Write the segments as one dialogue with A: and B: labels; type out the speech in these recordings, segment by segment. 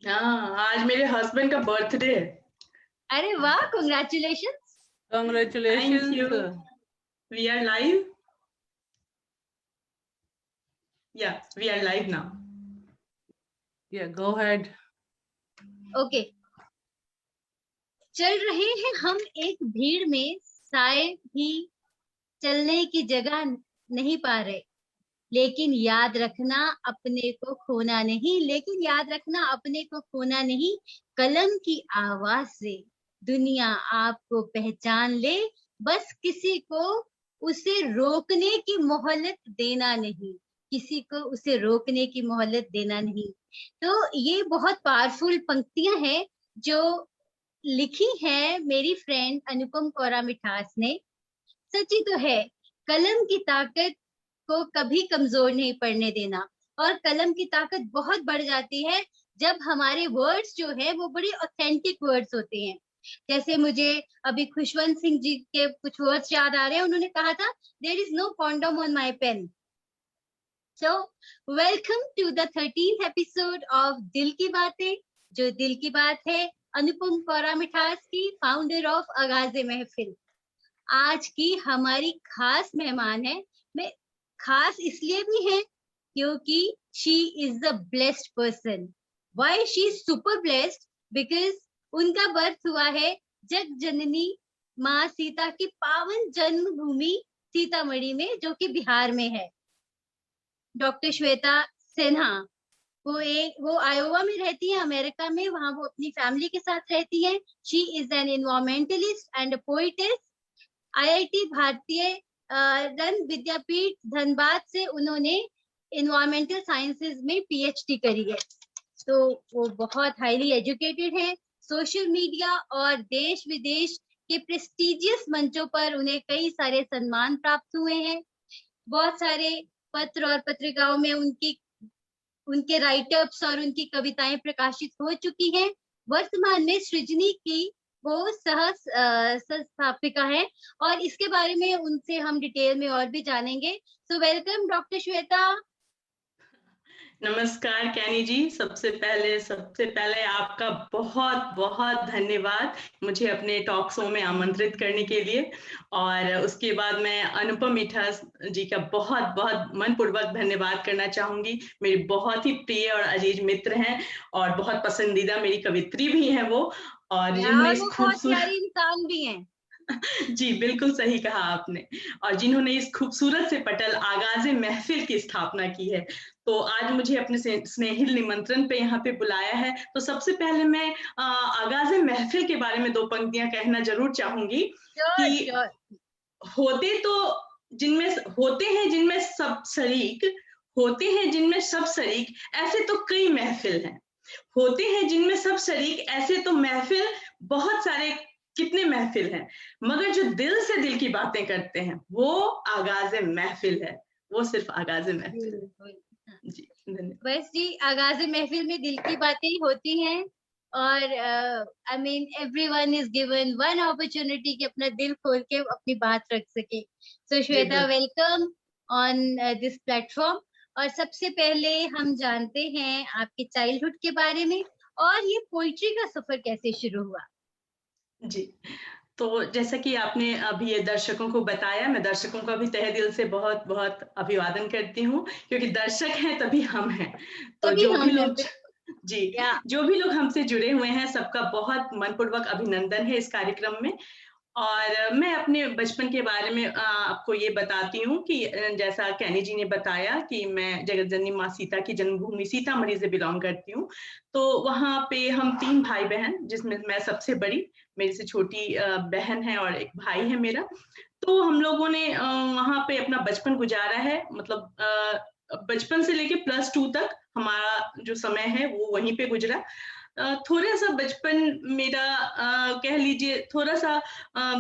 A: हाँ, आज मेरे हस्बैंड का बर्थडे है।
B: अरे वाह, congratulations.
A: Thank you.
C: Congratulations.
A: We are live. या we are live now.
C: Yeah, go ahead.
B: Okay, चल रहे हैं हम एक भीड़ में, शायद ही चलने की जगह नहीं पा रहे। लेकिन याद रखना अपने को खोना नहीं, लेकिन याद रखना अपने को खोना नहीं। कलम की आवाज से दुनिया आपको पहचान ले, बस किसी को उसे रोकने की मोहलत देना नहीं, किसी को उसे रोकने की मोहलत देना नहीं। तो ये बहुत पावरफुल पंक्तियां हैं जो लिखी है मेरी फ्रेंड अनुपम कौरा मिठास ने। सच्ची तो है, कलम की ताकत को कभी कमजोर नहीं पड़ने देना। और कलम की ताकत बहुत बढ़ जाती है जब हमारे वर्ड्स जो है वो बड़े ऑथेंटिक वर्ड्स होते हैं। जैसे मुझे अभी खुशवंत सिंह जी के कुछ वर्ड्स याद आ रहे हैं। उन्होंने कहा था, there is no condom on my pen. So welcome to the 13th episode of Dil Ki बातें। जो दिल की बात है अनुपम कौरा मिठास की, फाउंडर ऑफ आगाज़े महफिल। आज की हमारी खास मेहमान है। मैं खास इसलिए भी है क्योंकि she is a blessed person. Why she is super blessed? Because उनका बर्थ हुआ है जग जननी माँ सीता की पावन जन्मभूमि सीतामढ़ी में, जो कि बिहार में है। डॉक्टर श्वेता सिन्हा, वो आयोवा में रहती है, अमेरिका में। वहां वो अपनी फैमिली के साथ रहती है। She is an environmentalist and poetess. IIT भारतीय रन विद्यापीठ धनबाद से उन्होंने इन्वायरमेंटल साइंसेज में पीएचडी करी है। तो वो बहुत हाईली एजुकेटेड है। सोशल मीडिया और देश विदेश के प्रेस्टिजियस मंचों पर उन्हें कई सारे सम्मान प्राप्त हुए हैं। बहुत सारे पत्र और पत्रिकाओं में उनके राइटअप्स और उनकी कविताएं प्रकाशित हो चुकी हैं। वर्तमान में सृजनी की वो संस्थापिका है और इसके बारे में उनसे हम डिटेल में और भी जानेंगे। So welcome doctor Shweta.
A: नमस्कार कैनी जी। सबसे पहले आपका बहुत बहुत धन्यवाद मुझे अपने टॉक शो में आमंत्रित करने के लिए। और उसके बाद मैं अनुपम मिठास जी का बहुत बहुत मनपूर्वक धन्यवाद करना चाहूंगी। मेरी बहुत ही प्रिय और अजीज मित्र हैं और बहुत पसंदीदा मेरी कवित्री भी हैं वो। और जिन्होंने इस
B: वो बहुत
A: खूबसूरत
B: प्यारी इंसान भी हैं।
A: जी बिल्कुल सही कहा आपने। और जिन्होंने इस खूबसूरत से पटल आगाज़े महफिल की स्थापना की है। तो आज मुझे अपने स्नेहिल निमंत्रण पे यहाँ पे बुलाया है। तो सबसे पहले मैं आगाज़े महफिल के बारे में 2 पंक्तियां कहना जरूर चाहूंगी कि होते तो होते हैं जिनमें सब शरीक, होते हैं जिनमें सब शरीक, ऐसे तो कई महफिल हैं। होते हैं जिनमें सब शरीक, ऐसे तो महफिल बहुत सारे, कितने महफिल हैं, मगर जो दिल से दिल की बातें करते हैं वो आगाज़े महफिल है। वो सिर्फ आगाज़े महफिल है। जी धन्यवाद।
B: बस जी, आगाज़े महफिल में दिल की बातें ही होती हैं। और I mean everyone is given one opportunity कि अपना दिल खोल के अपनी बात रख सके। So Shweta, welcome on this platform. और सबसे पहले हम जानते हैं आपके चाइल्डहुड के बारे में और ये पोइट्री का सफर कैसे शुरू हुआ।
A: जी, तो जैसा कि आपने अभी ये दर्शकों को बताया, मैं दर्शकों का भी तहे दिल से बहुत-बहुत अभिवादन करती हूँ, क्योंकि दर्शक हैं तभी हम हैं। तो
B: तभी
A: जो
B: हम
A: भी
B: हैं।
A: लोग जी, जो भी लोग हमसे जुड़े हुए हैं सबका बहुत मनपूर्वक अभिनंदन है इस कार्यक्रम में। और मैं अपने बचपन के बारे में आपको ये बताती हूँ कि जैसा कैनी जी ने बताया कि मैं जगत जननी माँ सीता की जन्मभूमि सीतामढ़ी से बिलॉन्ग करती हूँ। तो वहाँ पे हम 3 भाई-बहन, जिसमें मैं सबसे बड़ी, मेरे से छोटी बहन है और एक भाई है मेरा। तो हम लोगों ने वहाँ पे अपना बचपन गुजारा है। मतलब बचपन से लेके +2 तक हमारा जो समय है वो वहीं पे गुजरा। थोड़ा-सा बचपन मेरा कह लीजिए थोड़ा-सा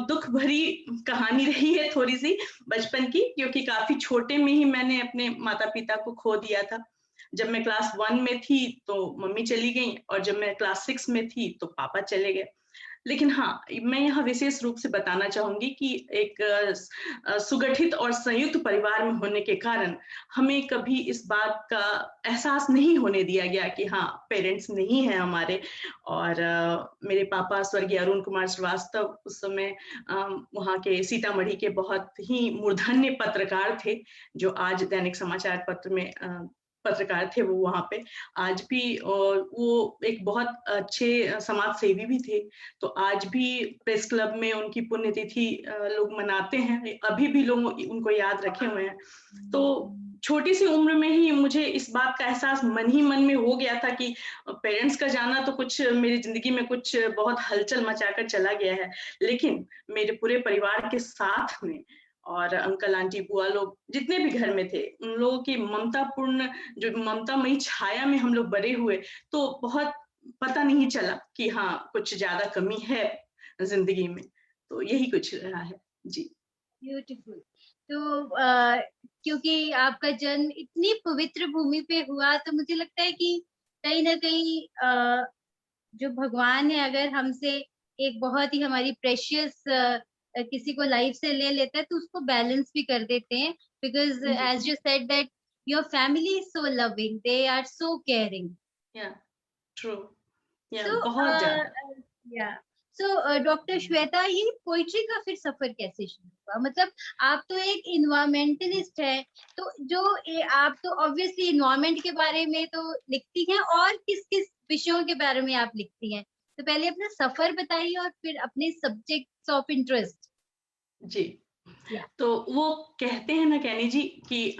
A: दुःख भरी कहानी रही है थोड़ी-सी बचपन की, क्योंकि काफ़ी छोटे में ही मैंने अपने माता-पिता को खो दिया था। जब मैं क्लास 1 में थी तो मम्मी चली गईं और जब मैं क्लास 6 में थी तो पापा चले गए। लेकिन हाँ, मैं यहाँ विशेष रूप से बताना चाहूँगी कि एक सुगठित और संयुक्त परिवार में होने के कारण हमें कभी इस बात का एहसास नहीं होने दिया गया कि हाँ, पेरेंट्स नहीं हैं हमारे। और मेरे पापा स्वर्गीय अरुण कुमार श्रीवास्तव उस समय वहाँ के सीतामढ़ी के बहुत ही मूर्धन्य पत्रकार थे, जो आज दैनिक समाचार पत्र में पत्रकार थे वो वहाँ पे। आज भी वो एक बहुत अच्छे समाज सेवी भी थे। तो आज भी प्रेस क्लब में उनकी पुण्यतिथि लोग मनाते हैं, अभी भी लोग उनको याद रखे हुए हैं। तो छोटी सी उम्र में ही मुझे इस बात का एहसास मन ही मन में हो गया था कि पेरेंट्स का जाना तो कुछ मेरी ज़िंदगी में कुछ बहुत हलचल मचाकर चला गया है। लेकिन मेरे पूरे परिवार के साथ में और अंकल, आंटी, बुआ लोग जितने भी घर में थे, उन लोगों की ममतापूर्ण जो ममतामयी छाया में हम लोग बड़े हुए, तो बहुत पता नहीं चला कि हाँ, कुछ ज़्यादा कमी है ज़िंदगी में। तो यही कुछ रहा है। जी।
B: ब्यूटीफुल। तो क्योंकि आपका जन्म इतनी पवित्र भूमि पे हुआ, तो मुझे लगता है कि कहीं न कहीं जो भगवान है अगर हमसे एक बहुत ही हमारी प्रेशियस किसी को लाइफ से ले लेता है, तो उसको बैलेंस भी कर देते हैं। Because as you said that your family is so loving, they are so caring.
A: Yeah true. Yeah
B: so
A: बहुत ज़्यादा।
B: या सो डॉक्टर श्वेता, ये पोइट्री का फिर सफर कैसे शुरू हुआ? मतलब आप तो एक इन्वायरमेंटलिस्ट है, तो आप तो ऑब्वियसली इन्वायरमेंट के बारे में तो लिखती हैं, और किस किस विषयों के बारे में आप लिखती हैं? तो पहले अपना सफर बताइए और फिर अपने सब्जेक्ट्स ऑफ इंटरेस्ट।
A: जी।
B: या
A: तो वो कहते हैं ना कैनी जी कि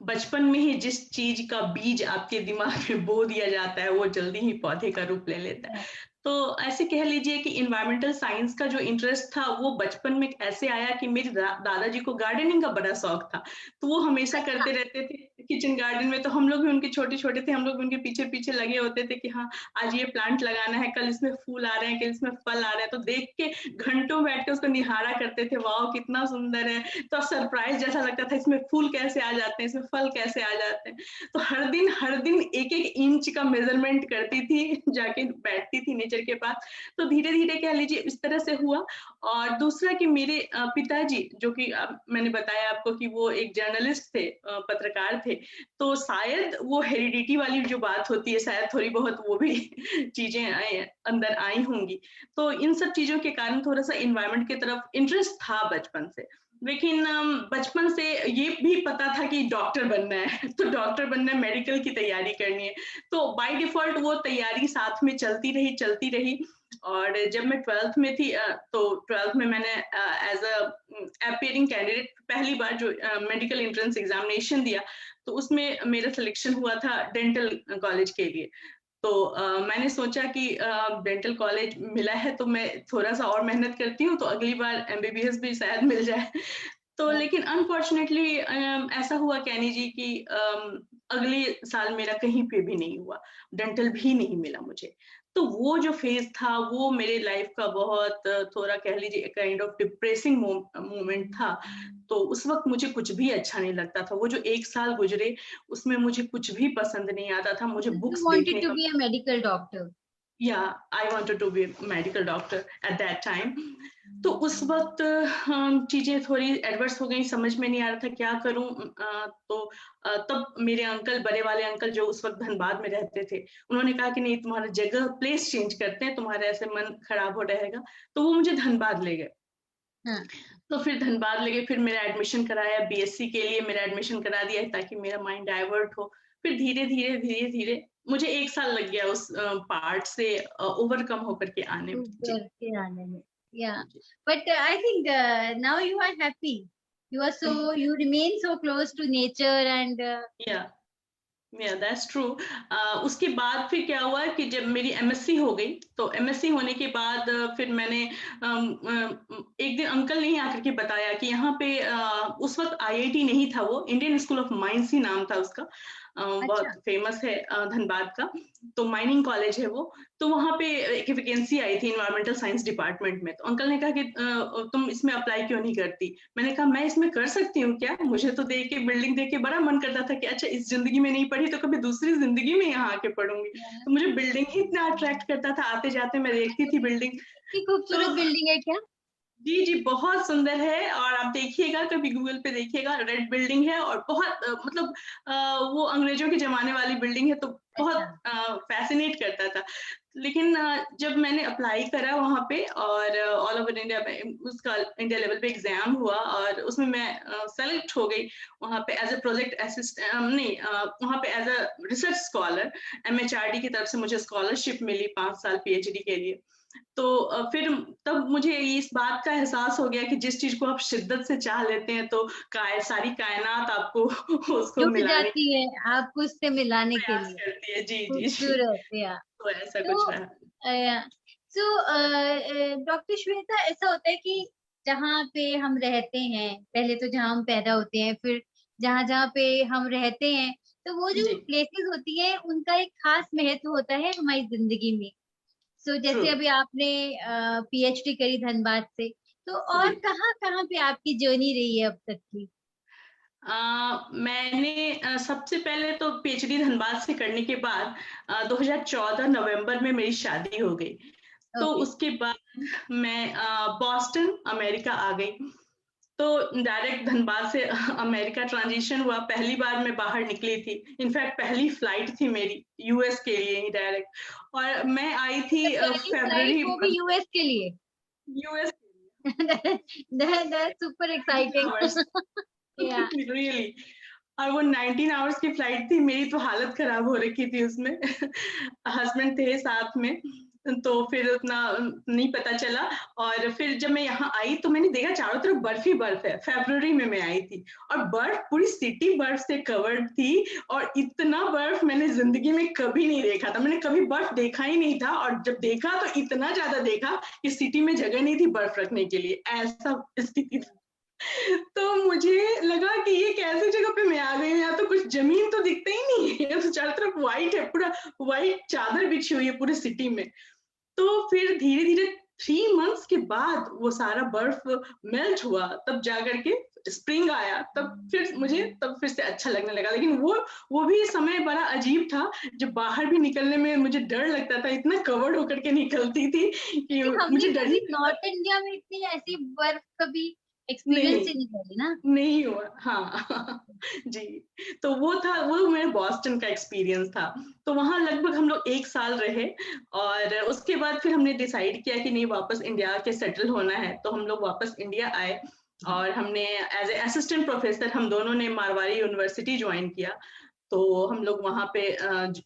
A: बचपन में ही जिस चीज का बीज आपके दिमाग में बो दिया जाता है वो जल्दी ही पौधे का रूप ले लेता है। तो ऐसे कह लीजिए कि इन्वायरमेंटल साइंस का जो इंटरेस्ट था वो बचपन में ऐसे आया कि मेरे दादाजी को गार्डनिंग का बड़ा शौक था। तो वो हमेशा
B: अच्छा।
A: करते रहते थे किचन गार्डन में। तो हम लोग भी उनके छोटे छोटे थे, हम लोग भी उनके पीछे पीछे लगे होते थे कि हाँ, आज ये प्लांट लगाना है, कल इसमें फूल आ रहे हैं, कल इसमें फल आ रहे हैं। तो देख के घंटों बैठ के उसको निहारा करते थे, वाह कितना सुंदर है। तो सरप्राइज जैसा लगता था, इसमें फूल कैसे आ जाते हैं, इसमें फल कैसे आ जाते हैं। तो हर दिन एक एक इंच का मेजरमेंट करती थी, जाके बैठती थी नेचर के पास। तो धीरे धीरे कह लीजिए इस तरह से हुआ। और दूसरा कि मेरे पिताजी, जो कि मैंने बताया आपको कि वो एक जर्नलिस्ट थे, पत्रकार थे। तो शायद वो हेरिडिटी वाली जो बात होती है, शायद थोड़ी बहुत वो भी चीजें अंदर आई होंगी। तो इन सब चीजों के कारण थोड़ा सा इन्वायरमेंट की तरफ इंटरेस्ट था बचपन से। लेकिन बचपन से ये भी पता था कि डॉक्टर बनना है, तो डॉक्टर बनना है, मेडिकल की तैयारी करनी है। तो बाय डिफॉल्ट वो तैयारी साथ में चलती रही। और जब मैं 12th में थी, तो 12th में मैंने एज अ अपीयरिंग कैंडिडेट पहली बार जो मेडिकल एंट्रेंस एग्जामिनेशन दिया, तो उसमें मेरा सिलेक्शन हुआ था डेंटल कॉलेज के लिए। तो मैंने सोचा कि डेंटल कॉलेज मिला है तो मैं थोड़ा-सा और मेहनत करती हूँ, तो अगली बार एमबीबीएस भी शायद मिल जाए। तो लेकिन अनफॉर्चुनेटली ऐसा हुआ कैनी जी कि अगले साल मेरा कहीं पे भी नहीं हुआ, डेंटल भी नहीं मिला मुझे। तो वो जो फेज़ था वो मेरे लाइफ का बहुत थोड़ा कह लीजिए काइंड ऑफ डिप्रेसिंग मोमेंट था। तो उस वक़्त मुझे कुछ भी अच्छा नहीं लगता था। वो जो 1 साल गुज़रे उसमें मुझे कुछ भी पसंद नहीं आता था। मुझे
B: यू
A: बुक्स
B: वांटेड
A: देखने
B: टू
A: का
B: be a medical doctor.
A: Yeah, I wanted to be a medical doctor at that time. तो उस वक़्त चीज़ें थोड़ी एडवर्स हो गई, समझ में नहीं आ रहा था क्या करूँ। तो तब मेरे अंकल, बड़े वाले अंकल जो उस वक़्त धनबाद में रहते थे, उन्होंने कहा कि नहीं तुम्हारा जगह प्लेस चेंज करते हैं, तुम्हारा ऐसे मन खराब हो रहेगा। तो वो मुझे धनबाद ले गए।
B: हाँ।
A: तो फिर धनबाद ले गए, फिर मेरा एडमिशन कराया बीएससी के लिए, मेरा एडमिशन करा दिया ताकि मेरा माइंड डाइवर्ट हो। फिर धीरे-धीरे मुझे 1 साल लग गया उस पार्ट से ओवरकम होकर के आने में। जी।
B: ऊपर के आने में। या
A: जी।
B: But I think now you are happy, you remain so close to nature and
A: yeah that's true. उसके बाद फिर क्या हुआ कि जब मेरी एमएससी हो गई, तो एमएससी होने के बाद फिर मैंने एक दिन अंकल ने ही आकर के बताया कि यहाँ पे उस वक़्त आईआईटी नहीं था, वो इंडियन स्कूल ऑफ माइंस ही नाम था उसका। बहुत फेमस है धनबाद का, तो माइनिंग कॉलेज है वो। तो वहाँ पे एक वैकेंसी आई थी इन्वायरमेंटल साइंस डिपार्टमेंट में, तो अंकल ने कहा कि तुम इसमें अप्लाई क्यों नहीं करती? मैंने कहा मैं इसमें कर सकती हूँ क्या? मुझे तो देख के, बिल्डिंग देख के बड़ा मन करता था कि अच्छा इस जिंदगी में नहीं पढ़ी तो कभी दूसरी जिंदगी में यहाँ आके पढ़ूंगी। तो मुझे बिल्डिंग ही इतना अट्रैक्ट करता था, आते जाते मैं देखती थी बिल्डिंग।
B: इतनी खूबसूरत बिल्डिंग है क्या?
A: जी, जी, बहुत सुंदर है, और आप देखिएगा, कभी गूगल पे देखिएगा, रेड बिल्डिंग है और बहुत मतलब वो अंग्रेजों के ज़माने वाली बिल्डिंग है, तो बहुत
B: अच्छा।
A: फ़ैसिनेट करता था। लेकिन जब मैंने अप्लाई करा वहाँ पे, और ऑल ओवर इंडिया में उसका इंडिया लेवल पे एग्ज़ाम हुआ, और उसमें मैं सेलेक्ट हो गई वहाँ पे एज़ अ प्रोजेक्ट नहीं, वहाँ पे as a research scholar. MHRD की तरफ से मुझे स्कॉलरशिप मिली 5 साल पीएचडी के लिए। तो फिर तब मुझे इस बात का एहसास हो गया कि जिस चीज़ को आप शिद्दत से चाह लेते हैं, तो सारी कायनात आपको उसको
B: झुक
A: मिलाने
B: जाती है आपको उससे
A: का
B: मिलाने के
A: प्रयास
B: लिए।
A: करती है। जी, जी, जी।
B: खूबसूरत या
A: तो ऐसा
B: तो
A: कुछ रहा।
B: डॉक्टर श्वेता, ऐसा होता है कि जहाँ पे हम रहते हैं, पहले तो जहाँ हम पैदा होते हैं, फिर जहाँ-जहाँ पे हम रहते हैं, तो वो जो
A: जी,
B: प्लेसेस होती है उनका एक खास महत्व होता है हमारी ज़िंदगी में।
A: ट्रू।
B: जैसे अभी आपने पीएचडी करी धनबाद से, तो
A: जी।
B: और कहाँ-कहाँ पे आपकी जर्नी रही है अब तक की?
A: मैंने सबसे पहले तो पीएचडी धनबाद से करने के बाद 2014 नवंबर में मेरी शादी हो गई। तो
B: ओके,
A: उसके बाद मैं बॉस्टन अमेरिका आ गई। तो डायरेक्ट धनबाद से अमेरिका ट्रांज़िशन हुआ। पहली बार मैं बाहर निकली थी। इनफैक्ट पहली फ्लाइट थी मेरी यूएस के लिए ही डायरेक्ट, और मैं आई थी
B: तो पहली फ्लाइट
A: फ़रवरी
B: वो भी यूएस के लिए?
A: US
B: That's super
A: 19
B: exciting.
A: Hours
B: Yeah.
A: Really. और वो 19 आवर्स की फ्लाइट थी, मेरी तो हालत खराब हो रखी थी उसमें। हस्बैंड थे साथ में, तो फिर उतना नहीं पता चला। और फिर जब मैं यहाँ आई तो मैंने देखा चारों तरफ बर्फ ही बर्फ है। फ़रवरी में मैं आई थी, और बर्फ, पूरी सिटी बर्फ से कवर्ड थी, और इतना बर्फ मैंने ज़िंदगी में कभी नहीं देखा था। मैंने कभी बर्फ देखा ही नहीं था, और जब देखा तो इतना ज़्यादा देखा कि सिटी में जगह नहीं थी बर्फ रखने के लिए, ऐसा स्थिति थी। तो मुझे लगा कि ये कैसी जगह पे मैं आ गई हूँ, यहाँ तो कुछ ज़मीन तो दिखता ही नहीं है, तो चारों तरफ व्हाइट है, पूरा व्हाइट चादर बिछी हुई है पूरी सिटी में। तो फिर धीरे-धीरे 3 मंथ्स के बाद वो सारा बर्फ मेल्ट हुआ, तब जाकर के स्प्रिंग आया, तब फिर से अच्छा लगने लगा। लेकिन वो भी समय बड़ा अजीब था, जब बाहर भी निकलने में मुझे डर लगता था, इतना कवर्ड होकर के निकलती थी कि
B: कि हमने
A: मुझे डर ही
B: कभी
A: लगता था।
B: नॉर्थ इंडिया में इतनी ऐसी बर्फ कभी
A: नहीं।
B: एक्सपीरियंस ही नहीं करी ना।
A: नहीं हुआ, हाँ। जी, तो वो मेरे बॉस्टन का एक्सपीरियंस था। तो वहाँ लगभग हम लोग 1 साल रहे, और उसके बाद फिर हमने डिसाइड किया कि नहीं, वापस इंडिया आके सेटल होना है, तो हम लोग वापस इंडिया आए, और हमने एज़ अ असिस्टेंट प्रोफेसर हम दोनों ने मारवाड़ी यूनिवर्सिटी जॉइन किया। तो हम लोग वहाँ पे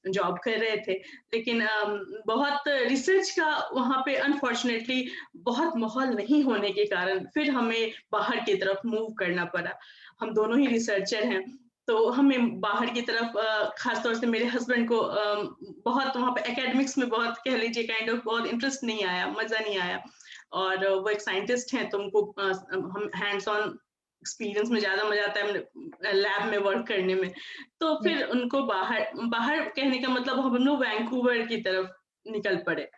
A: जॉब कर रहे थे। लेकिन बहुत रिसर्च का वहाँ पे अनफॉर्चुनेटली बहुत माहौल नहीं होने के कारण फिर हमें बाहर की तरफ मूव करना पड़ा। हम दोनों ही रिसर्चर हैं, तो हमें बाहर की तरफ ख़ास तौर से मेरे हस्बैंड को बहुत वहाँ पे एकेडमिक्स में बहुत, कह लीजिए काइंड ऑफ, बहुत इंटरेस्ट नहीं आया, मज़ा नहीं आया। और वो एक साइंटिस्ट हैं, तो उनको हम हैंड्स ऑन एक्सपीरियंस में ज़्यादा मज़ा आता है लैब में वर्क करने में। तो
B: या
A: फिर उनको बाहर बाहर कहने का मतलब हम लोग वैंकूवर की तरफ निकल पड़े।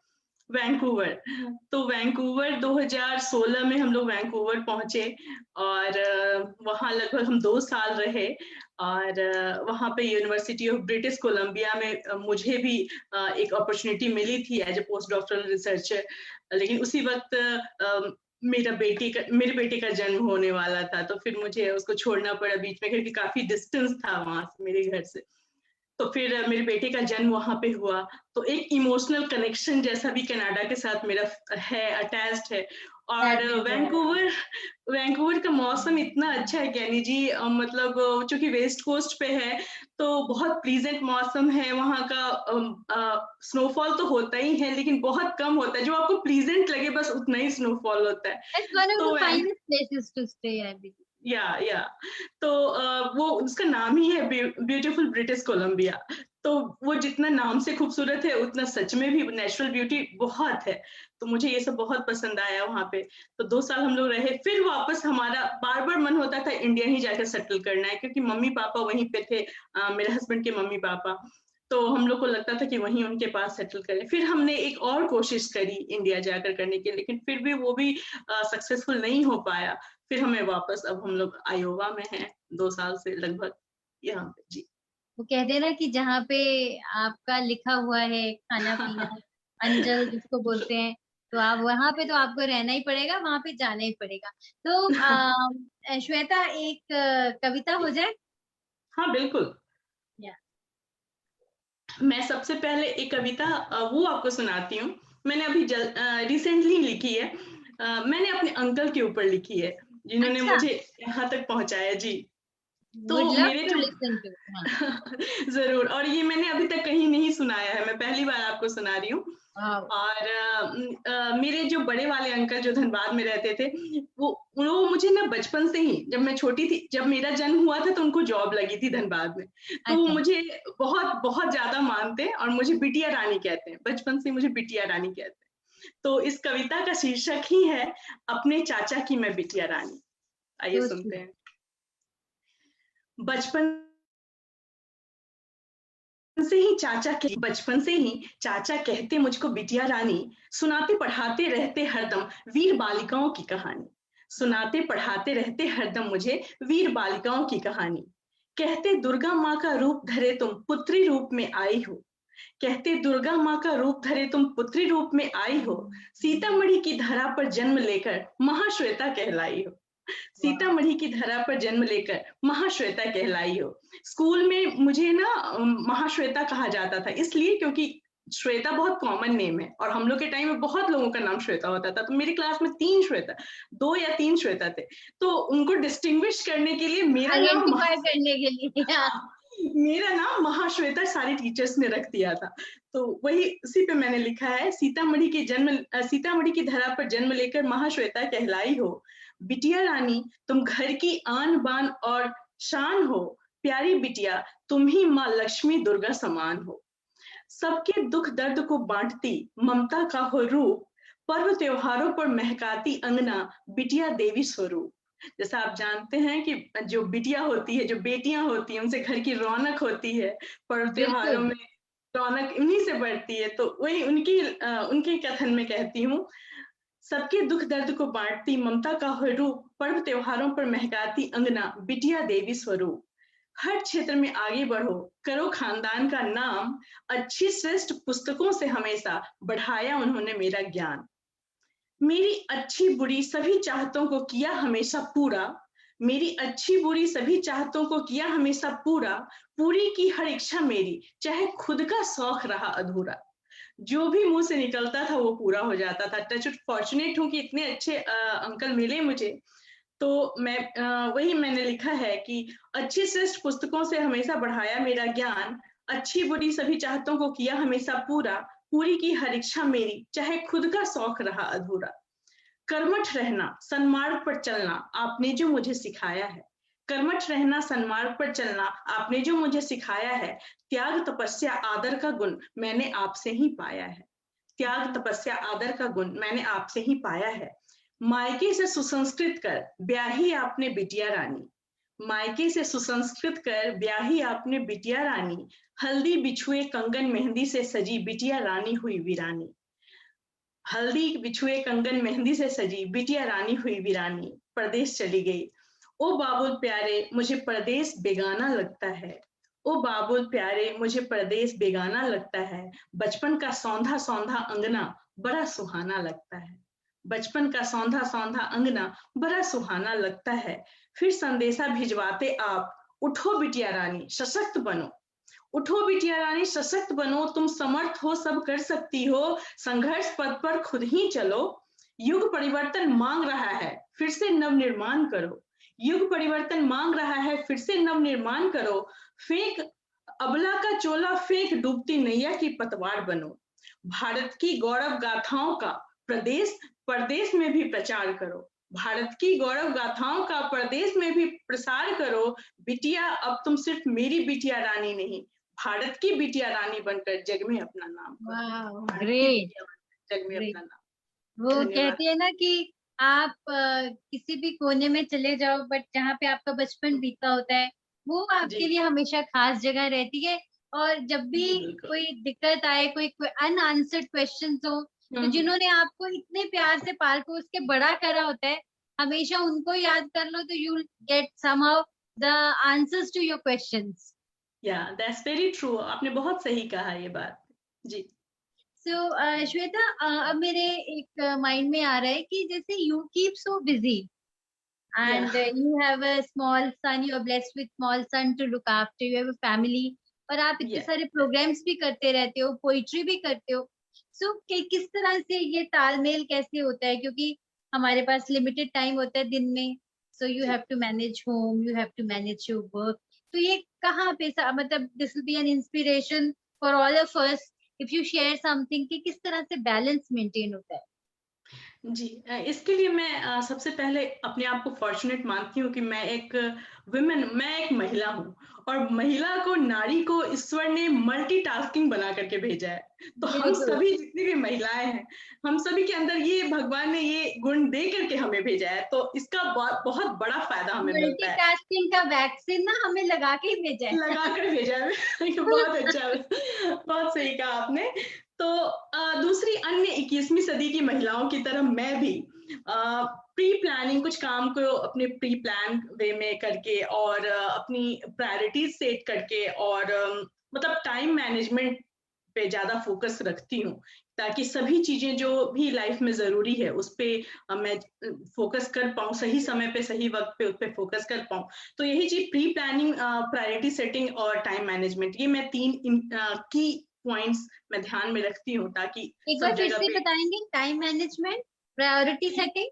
A: वैंकूवर। तो वैंकूवर 2016 में हम लोग वैंकूवर पहुँचे, और वहाँ लगभग हम 2 साल रहे, और वहाँ पे यूनिवर्सिटी ऑफ ब्रिटिश कोलंबिया में मुझे भी एक अपॉर्च्युनिटी मिली थी as a post doctoral researcher. लेकिन उसी वक़्त मेरे बेटे का जन्म होने वाला था, तो फिर मुझे उसको छोड़ना पड़ा बीच में, क्योंकि काफ़ी डिस्टेंस था वहाँ से, मेरे घर से। तो फिर मेरे बेटे का जन्म वहाँ पे हुआ, तो एक इमोशनल कनेक्शन जैसा भी कनाडा के साथ मेरा है, अटैच्ड है। और
B: दैट इज
A: वैंकूवर वैंकूवर का मौसम इतना अच्छा है ज्ञानी जी, मतलब चूँकि वेस्ट कोस्ट पे है, तो बहुत प्लीज़ेंट मौसम है वहाँ का। स्नोफॉल तो होता ही है, लेकिन बहुत कम होता है, जो आपको प्लीज़ेंट लगे बस उतना ही स्नोफॉल होता है।
B: दैट्स वन ऑफ द
A: तो
B: finest places to stay I believe.
A: या तो वो उसका नाम ही है ब्यूटीफुल ब्रिटिश कोलंबिया। तो वो जितना नाम से खूबसूरत है उतना सच में भी नेचुरल ब्यूटी बहुत है। तो मुझे ये सब बहुत पसंद आया वहाँ पे। तो 2 साल हम लोग रहे, फिर वापस हमारा बार-बार मन होता था इंडिया ही जाकर सेटल करना है, क्योंकि मम्मी-पापा वहीं पे थे, मेरे हस्बैंड के मम्मी-पापा। तो हम लोग को लगता था कि वहीं उनके पास सेटल करें। फिर हमने एक और कोशिश करी इंडिया जाकर करने की, लेकिन फिर भी वो भी सक्सेसफुल नहीं हो पाया। फिर हमें वापस, अब हम लोग आयोवा में हैं 2 साल से लगभग यहाँ पे। जी।
B: वो कहते हैं ना कि जहाँ पे आपका लिखा हुआ है खाना पीना, अंजल जिसको बोलते हैं, तो आप वहां पे तो आपको रहना ही पड़ेगा, वहां पे जाना ही पड़ेगा। तो श्वेता, एक कविता हो जाए।
A: हाँ, बिल्कुल।
B: या
A: मैं सबसे पहले एक कविता वो आपको सुनाती हूँ। मैंने अभी रिसेंटली लिखी है। मैंने अपने अंकल के ऊपर लिखी है, जिन्होंने
B: अच्छा,
A: मुझे यहाँ तक पहुँचाया। जी।
B: वुड
A: तो
B: लव
A: मेरे
B: टू
A: जो
B: लिसन टू। हाँ।
A: ज़रूर, और ये मैंने अभी तक कहीं नहीं सुनाया है, मैं पहली बार आपको सुना रही हूँ।
B: वाह।
A: और मेरे जो बड़े वाले अंकल जो धनबाद में रहते थे, वो मुझे ना बचपन से ही, जब मैं छोटी थी, जब मेरा जन्म हुआ था तो उनको जॉब लगी थी धनबाद में। तो वो
B: अच्छा,
A: मुझे बहुत बहुत ज़्यादा मानते हैं और मुझे बिटिया रानी कहते हैं, बचपन से मुझे बिटिया रानी कहते हैं। तो इस कविता का शीर्षक ही है, अपने चाचा की मैं बिटिया रानी। आइए
B: तो
A: सुनते
B: स्वीट।
A: हैं। बचपन बचपन से ही चाचा कहते मुझको बिटिया रानी, सुनाते पढ़ाते रहते हरदम वीर बालिकाओं की कहानी। सुनाते पढ़ाते रहते हरदम मुझे वीर बालिकाओं की कहानी। कहते दुर्गा माँ का रूप धरे तुम पुत्री रूप में आई हो। कहते दुर्गा माँ का रूप धरे तुम पुत्री रूप में आई हो। सीतामढ़ी की धरा पर जन्म लेकर महाश्वेता कहलाई हो।
B: वाह।
A: सीतामढ़ी की धरा पर जन्म लेकर महाश्वेता कहलाई हो। स्कूल में मुझे ना महाश्वेता कहा जाता था, इसलिए क्योंकि श्वेता बहुत कॉमन नेम है और हम लोग के टाइम में बहुत लोगों का नाम श्वेता होता था। तो मेरी क्लास में 3 श्वेता, 2 या 3 श्वेता थे। तो उनको डिस्टिंग्विश करने के लिए मेरा नाम
B: आइडेंटिफाई करने के लिए। हाँ।
A: हाँ, मेरा नाम महाश्वेता सारे टीचर्स ने रख दिया था। तो वही उसी पे मैंने लिखा है, सीतामढ़ी की धरा पर जन्म लेकर महाश्वेता कहलाई हो। बिटिया रानी तुम घर की आन बान और शान हो। प्यारी बिटिया तुम ही माँ लक्ष्मी दुर्गा समान हो। सबके दुख दर्द को बांटती ममता का हो रूप। पर्व त्योहारों पर महकाती अंगना बिटिया देवी स्वरूप। जैसा आप जानते हैं कि जो बिटिया होती है, जो बेटियां होती हैं, उनसे घर की रौनक होती है। पर्व त्योहारों
B: बिल्कुल।
A: में रौनक इन्हीं से बढ़ती है। तो वही उनके कथन में कहती हूँ, सबके दुख दर्द को बांटती ममता का हो रूप। पर्व त्योहारों पर महकाती अंगना बिटिया देवी स्वरूप। हर क्षेत्र में आगे बढ़ो, करो खानदान का नाम। अच्छी श्रेष्ठ पुस्तकों से हमेशा बढ़ाया उन्होंने मेरा ज्ञान। मेरी अच्छी बुरी सभी चाहतों को किया हमेशा पूरा। मेरी अच्छी बुरी सभी चाहतों को किया हमेशा पूरा। पूरी की हर इच्छा मेरी, चाहे खुद का शौक रहा अधूरा। जो भी मुंह से निकलता था वो पूरा हो जाता था। टच वुड, फॉर्चुनेट हूँ कि इतने अच्छे अंकल मिले मुझे। तो वही मैंने लिखा है कि अच्छी श्रेष्ठ पुस्तकों से हमेशा बढ़ाया मेरा ज्ञान। अच्छी बुरी सभी चाहतों को किया हमेशा पूरा। पूरी की हर इच्छा मेरी, चाहे खुद का शौक रहा अधूरा। कर्मठ रहना सन्मार्ग पर चलना आपने जो मुझे सिखाया है। कर्मठ रहना सन्मार्ग पर चलना आपने जो मुझे सिखाया है। त्याग तपस्या आदर का गुण मैंने आपसे ही पाया है। त्याग तपस्या आदर का गुण मैंने आपसे ही पाया है। मायके से सुसंस्कृत कर ब्याही आपने बिटिया रानी। मायके से सुसंस्कृत कर ब्याही आपने बिटिया रानी। हल्दी बिछुए कंगन मेहंदी से सजी बिटिया रानी हुई वीरानी। हल्दी बिछुए कंगन मेहंदी से सजी बिटिया रानी हुई वीरानी। परदेश चली गई। ओ बाबुल प्यारे मुझे परदेश बेगाना लगता है। ओ बाबुल प्यारे मुझे परदेश बेगाना लगता है। बचपन का सौंधा सौंधा अंगना बड़ा सुहाना लगता है। बचपन का सौंधा सौंधा अंगना बड़ा सुहाना लगता है। फिर संदेशा भिजवाते आप, उठो बिटिया रानी सशक्त बनो। उठो बिटिया रानी सशक्त बनो, तुम समर्थ हो सब कर सकती हो। संघर्ष पथ पर खुद ही चलो। युग परिवर्तन मांग रहा है, फिर से नव निर्माण करो। युग परिवर्तन मांग रहा है, फिर से नव निर्माण करो। फेंक अबला का चोला, फेंक डूबती नैया की पतवार बनो। भारत की गौरव गाथाओं का प्रदेश परदेश में भी प्रचार करो। भारत की गौरव गाथाओं का परदेश में भी प्रसार करो। बिटिया अब तुम सिर्फ मेरी बिटिया रानी नहीं, भारत की बिटिया रानी बनकर जग में अपना नाम करो।
B: वाओ,
A: भारत की
B: ग्रेट,
A: बिटिया बनकर जग में
B: ग्रेट।
A: अपना नाम।
B: वो
A: धन्यवाद।
B: कहते हैं ना कि आप किसी भी कोने में चले जाओ, बट जहाँ पे आपका बचपन बीता होता है वो आपके
A: जी
B: लिए हमेशा खास जगह रहती है। और जब भी
A: जी बिल्कुल।
B: कोई दिक्कत आए, कोई अनआंसर्ड क्वेश्चंस हो, तो
A: हम्म,
B: जिन्होंने आपको इतने प्यार से पाल पोस के बड़ा करा होता है, हमेशा उनको याद कर लो, तो you get somehow the answers to your questions.
A: Yeah that's very true, आपने बहुत सही कहा ये बात। जी
B: सो श्वेता, अब मेरे एक माइंड में आ रहा है कि जैसे यू कीप सो बिजी
A: या
B: and you have a small son, you are blessed with small son to look after, you have a family, और आप इतने
A: या
B: सारे प्रोग्राम्स भी करते रहते हो, पोइट्री भी करते हो। सो किस तरह से ये तालमेल कैसे होता है, क्योंकि हमारे पास लिमिटेड टाइम होता है दिन में। सो यू
A: जी
B: have to manage home, you have to manage your work. तो ये कहाँ पे मतलब this will be an inspiration for all of us if you share something कि किस तरह से बैलेंस मेंटेन होता है।
A: जी इसके लिए मैं सबसे पहले अपने आप को फॉर्चुनेट मानती हूँ कि मैं एक वुमेन, मैं एक महिला हूँ, और महिला को, नारी को ईश्वर ने मल्टीटास्किंग बना करके भेजा है। तो हम
B: बिल्कुल,
A: सभी जितनी भी महिलाएं हैं, हम सभी के अंदर ये भगवान ने ये गुण दे करके हमें भेजा है, तो इसका बहुत बड़ा फायदा हमें मिलता है।
B: मल्टीटास्किंग का वैक्सीन ना हमें लगा के ही भेजा है।
A: लगा कर भेजा है। ये बहुत अच्छा, बहुत सही कहा आपने। तो दूसरी अन्य 21वीं सदी की महिलाओं की तरह मैं भी प्री प्लानिंग, कुछ काम को अपने प्री प्लान वे में करके, और अपनी प्रायोरिटीज सेट करके, और मतलब टाइम मैनेजमेंट पे ज्यादा फोकस रखती हूँ, ताकि सभी चीजें जो भी लाइफ में जरूरी है उस पे मैं फोकस कर पाऊँ, सही समय पे सही वक्त पे उस पे फोकस कर पाऊँ। तो यही चीज प्री प्लानिंग, प्रायोरिटी सेटिंग और टाइम मैनेजमेंट, ये मैं तीन की पॉइंट्स मैं ध्यान में रखती हूँ, ताकि
B: एक बार
A: सब
B: फिर
A: जगह
B: से
A: पे
B: बताएंगे, time management, priority setting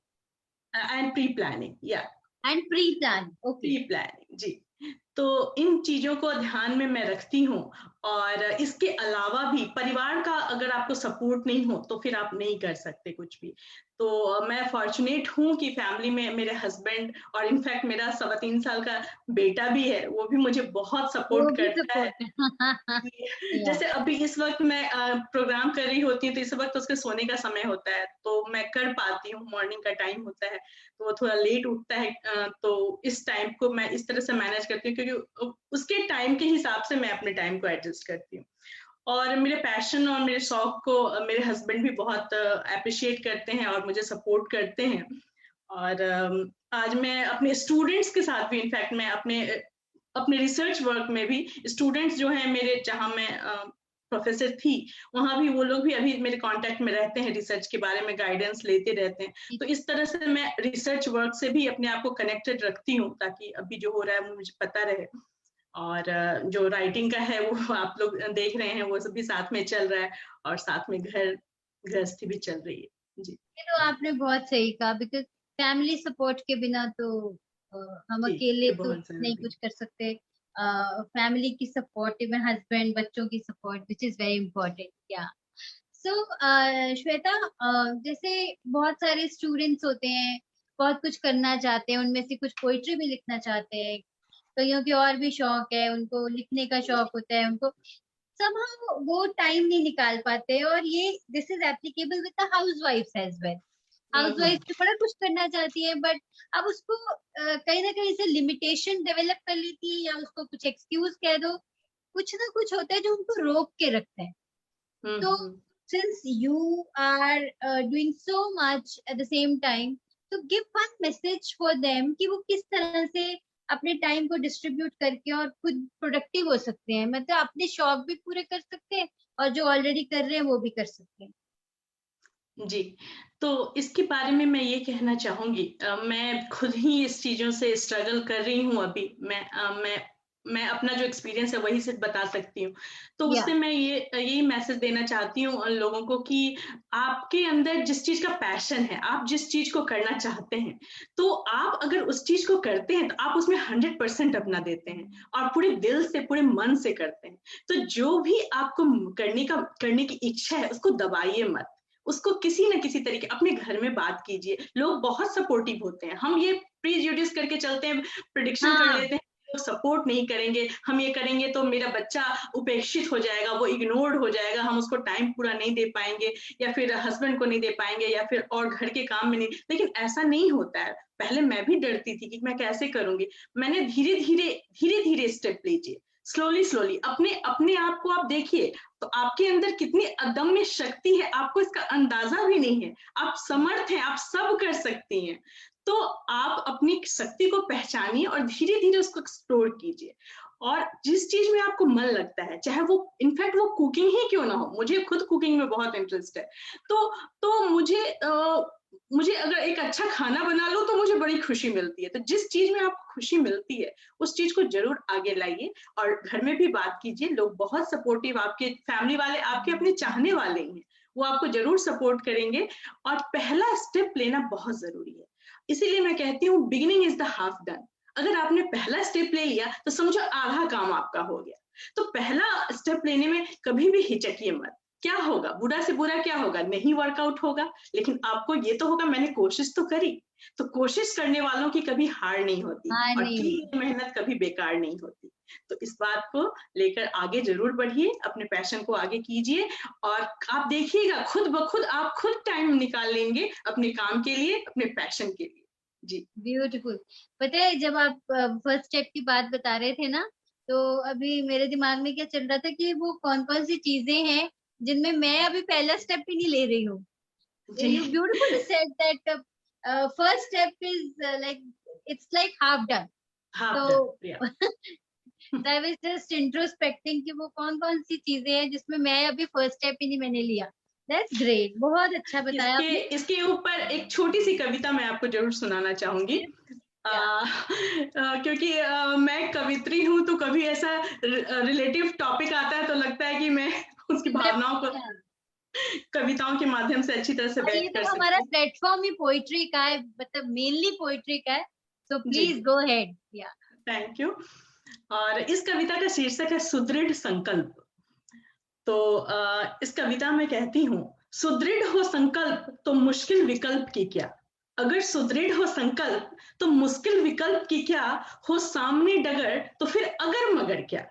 A: and pre planning, yeah
B: and pre plan. Okay.
A: Pre planning जी। तो इन चीजों को ध्यान में मैं रखती हूँ, और इसके अलावा भी परिवार का अगर आपको सपोर्ट नहीं हो तो फिर आप नहीं कर सकते कुछ भी। तो मैं फॉर्चुनेट हूँ कि फैमिली में मेरे हस्बैंड, और इनफैक्ट मेरा 3.25 साल का बेटा भी है, वो भी मुझे बहुत
B: वो
A: सपोर्ट
B: भी
A: करता है।
B: सपोर्ट है। या
A: जैसे अभी इस वक्त मैं प्रोग्राम कर रही होती हूँ, तो इस वक्त उसके सोने का समय होता है, तो मैं कर पाती हूँ, मॉर्निंग का टाइम होता है, तो वो थोड़ा लेट उठता है, तो इस टाइम को मैं इस तरह से मैनेज करती हूँ, क्योंकि उसके टाइम के हिसाब से मैं अपने टाइम को एडजस्ट करती हूँ। और मेरे पैशन और मेरे शौक को मेरे हस्बैंड भी बहुत अप्रिशिएट करते हैं और मुझे सपोर्ट करते हैं। और आज मैं अपने स्टूडेंट्स के साथ भी, इनफैक्ट मैं अपने अपने रिसर्च वर्क में भी, स्टूडेंट्स जो हैं मेरे, जहाँ मैं प्रोफेसर थी, वहाँ भी वो लोग भी अभी मेरे कांटेक्ट में रहते हैं, रिसर्च के बारे में गाइडेंस लेते रहते हैं। तो इस तरह से मैं रिसर्च वर्क से भी अपने आप को कनेक्टेड रखती हूँ, ताकि अभी जो हो रहा है वो मुझे पता रहे। और जो राइटिंग का है वो आप लोग देख रहे हैं, वो सब भी साथ में चल रहा है, और साथ में घर गृहस्थी भी चल रही है। जी
B: ये तो आपने बहुत सही कहा, बिकॉज फैमिली सपोर्ट के बिना तो हम
A: जी,
B: अकेले
A: ये
B: तो
A: बहुत
B: नहीं
A: जरूरी
B: कुछ कर सकते। फैमिली की सपोर्ट, इवन हस्बैंड, बच्चों की support, which is very important. या सो श्वेता, जैसे बहुत सारे स्टूडेंट्स होते हैं, बहुत कुछ करना चाहते हैं, उनमें से कुछ पोइट्री भी लिखना चाहते हैं, कईयों के और भी शौक है, उनको लिखने का शौक होता है, उनको somehow वो टाइम नहीं निकाल पाते। और ये this is applicable with the हाउसवाइफ्स एज वेल।
A: हम्म।
B: हाउसवाइफ भी बड़ा कुछ करना चाहती है, बट अब उसको कहीं ना कहीं से लिमिटेशन डेवलप कर लेती है, या उसको कुछ एक्सक्यूज कह दो, कुछ ना कुछ होता है जो उनको रोक के रखता है। तो
A: हम्म।
B: since you are doing so much at the same time, तो give one message for them कि वो किस तरह से अपने टाइम को डिस्ट्रीब्यूट करके और खुद प्रोडक्टिव हो सकते हैं, मतलब अपने शौक भी पूरे कर सकते हैं और जो ऑलरेडी कर रहे हैं वो भी कर सकते हैं।
A: जी, तो इसके बारे में मैं ये कहना चाहूँगी, मैं खुद ही इस चीज़ों से स्ट्रगल कर रही हूँ अभी। मैं अपना जो एक्सपीरियंस है वही सिर्फ़ बता सकती हूँ। तो
B: या
A: उससे मैं ये यही मैसेज देना चाहती हूँ लोगों को, कि आपके अंदर जिस चीज़ का पैशन है, आप जिस चीज़ को करना चाहते हैं, तो आप अगर उस चीज़ को करते हैं, तो आप उसमें 100% अपना देते हैं, और पूरे दिल से, पूरे मन से करते हैं। तो जो भी आपको करने की इच्छा है, उसको दबाइए मत। उसको किसी न किसी तरीके अपने घर में बात कीजिए। लोग बहुत सपोर्टिव होते हैं, हम ये प्रीजुडिस करके चलते हैं, प्रेडिक्शन कर
B: हाँ,
A: लेते हैं, लोग सपोर्ट नहीं करेंगे, हम ये करेंगे तो मेरा बच्चा उपेक्षित हो जाएगा, वो इग्नोर्ड हो जाएगा, हम उसको टाइम पूरा नहीं दे पाएंगे, या फिर हस्बैंड को नहीं दे पाएंगे, या फिर और घर के काम में नहीं। लेकिन ऐसा नहीं होता है। पहले मैं भी डरती थी कि मैं कैसे करूंगी। मैंने धीरे धीरे स्टेप लीजिए, स्लोली स्लोली अपने अपने आप को आप देखिए, तो आपके अंदर कितनी अदम्य शक्ति है, आपको इसका अंदाजा भी नहीं है। आप समर्थ हैं, आप सब कर सकती हैं। तो आप अपनी शक्ति को पहचानिए और धीरे धीरे उसको एक्सप्लोर कीजिए। और जिस चीज में आपको मन लगता है, चाहे वो इनफैक्ट वो कुकिंग ही क्यों ना हो, मुझे खुद कुकिंग में बहुत इंटरेस्ट है, तो मुझे अगर एक अच्छा खाना बना लो तो मुझे बड़ी खुशी मिलती है। तो जिस चीज में आपको खुशी मिलती है उस चीज को जरूर आगे लाइए, और घर में भी बात कीजिए। लोग बहुत सपोर्टिव, आपके फैमिली वाले आपके अपने चाहने वाले ही हैं, वो आपको जरूर सपोर्ट करेंगे। और पहला स्टेप लेना बहुत जरूरी है। इसीलिए मैं कहती हूँ beginning is the half done. अगर आपने पहला स्टेप ले लिया तो समझो आधा काम आपका हो गया। तो पहला स्टेप लेने में कभी भी हिचकिए मत। क्या होगा, बुरा से बुरा क्या होगा, नहीं वर्कआउट होगा, लेकिन आपको ये तो होगा मैंने कोशिश तो करी। तो कोशिश करने वालों की कभी हार नहीं होती,
B: हाँ
A: और
B: नहीं
A: की
B: होती।
A: हुई मेहनत कभी बेकार नहीं होती। तो इस बात को लेकर आगे जरूर बढ़िए, अपने पैशन को आगे कीजिए, और आप देखिएगा खुद ब खुद आप खुद टाइम निकाल लेंगे अपने काम के लिए, अपने पैशन के लिए। जी
B: ब्यूटीफुल। पता है जब आप फर्स्ट स्टेप की बात बता रहे थे ना, तो अभी मेरे दिमाग में क्या चल रहा था कि वो कौन कौन सी चीजें हैं जिनमें मैं अभी पहला स्टेप भी नहीं ले रही हूँ।
A: जी
B: You beautifully said that first step is it's like half done.
A: Half done
B: So
A: या
B: I was just introspecting कि वो कौन कौन सी चीजें हैं जिसमें मैं अभी फर्स्ट स्टेप ही नहीं मैंने लिया। That's great. बहुत अच्छा बताया
A: इसके
B: आपने।
A: इसके ऊपर एक छोटी सी कविता मैं आपको जरूर सुनाना चाहूंगी।
B: या
A: क्योंकि मैं कवित्री हूँ, तो कभी ऐसा रिलेटिव टॉपिक आता है तो लगता है कि मैं उसकी भावनाओं को कविताओं के माध्यम से अच्छी तरह से
B: ये
A: व्यक्त
B: तो
A: कर
B: हमारा
A: सकती हूँ।
B: प्लेटफॉर्म ही पोइट्री का है, मतलब मेनली पोइट्री का है। सो
A: जी
B: प्लीज गो हेड। या
A: थैंक यू। और इस कविता का शीर्षक है सुदृढ़ संकल्प। तो इस कविता में कहती हूँ, सुदृढ़ हो संकल्प तो मुश्किल विकल्प की क्या। अगर सुदृढ़ हो संकल्प तो मुश्किल विकल्प की क्या। हो सामने डगर तो फिर अगर मगर क्या।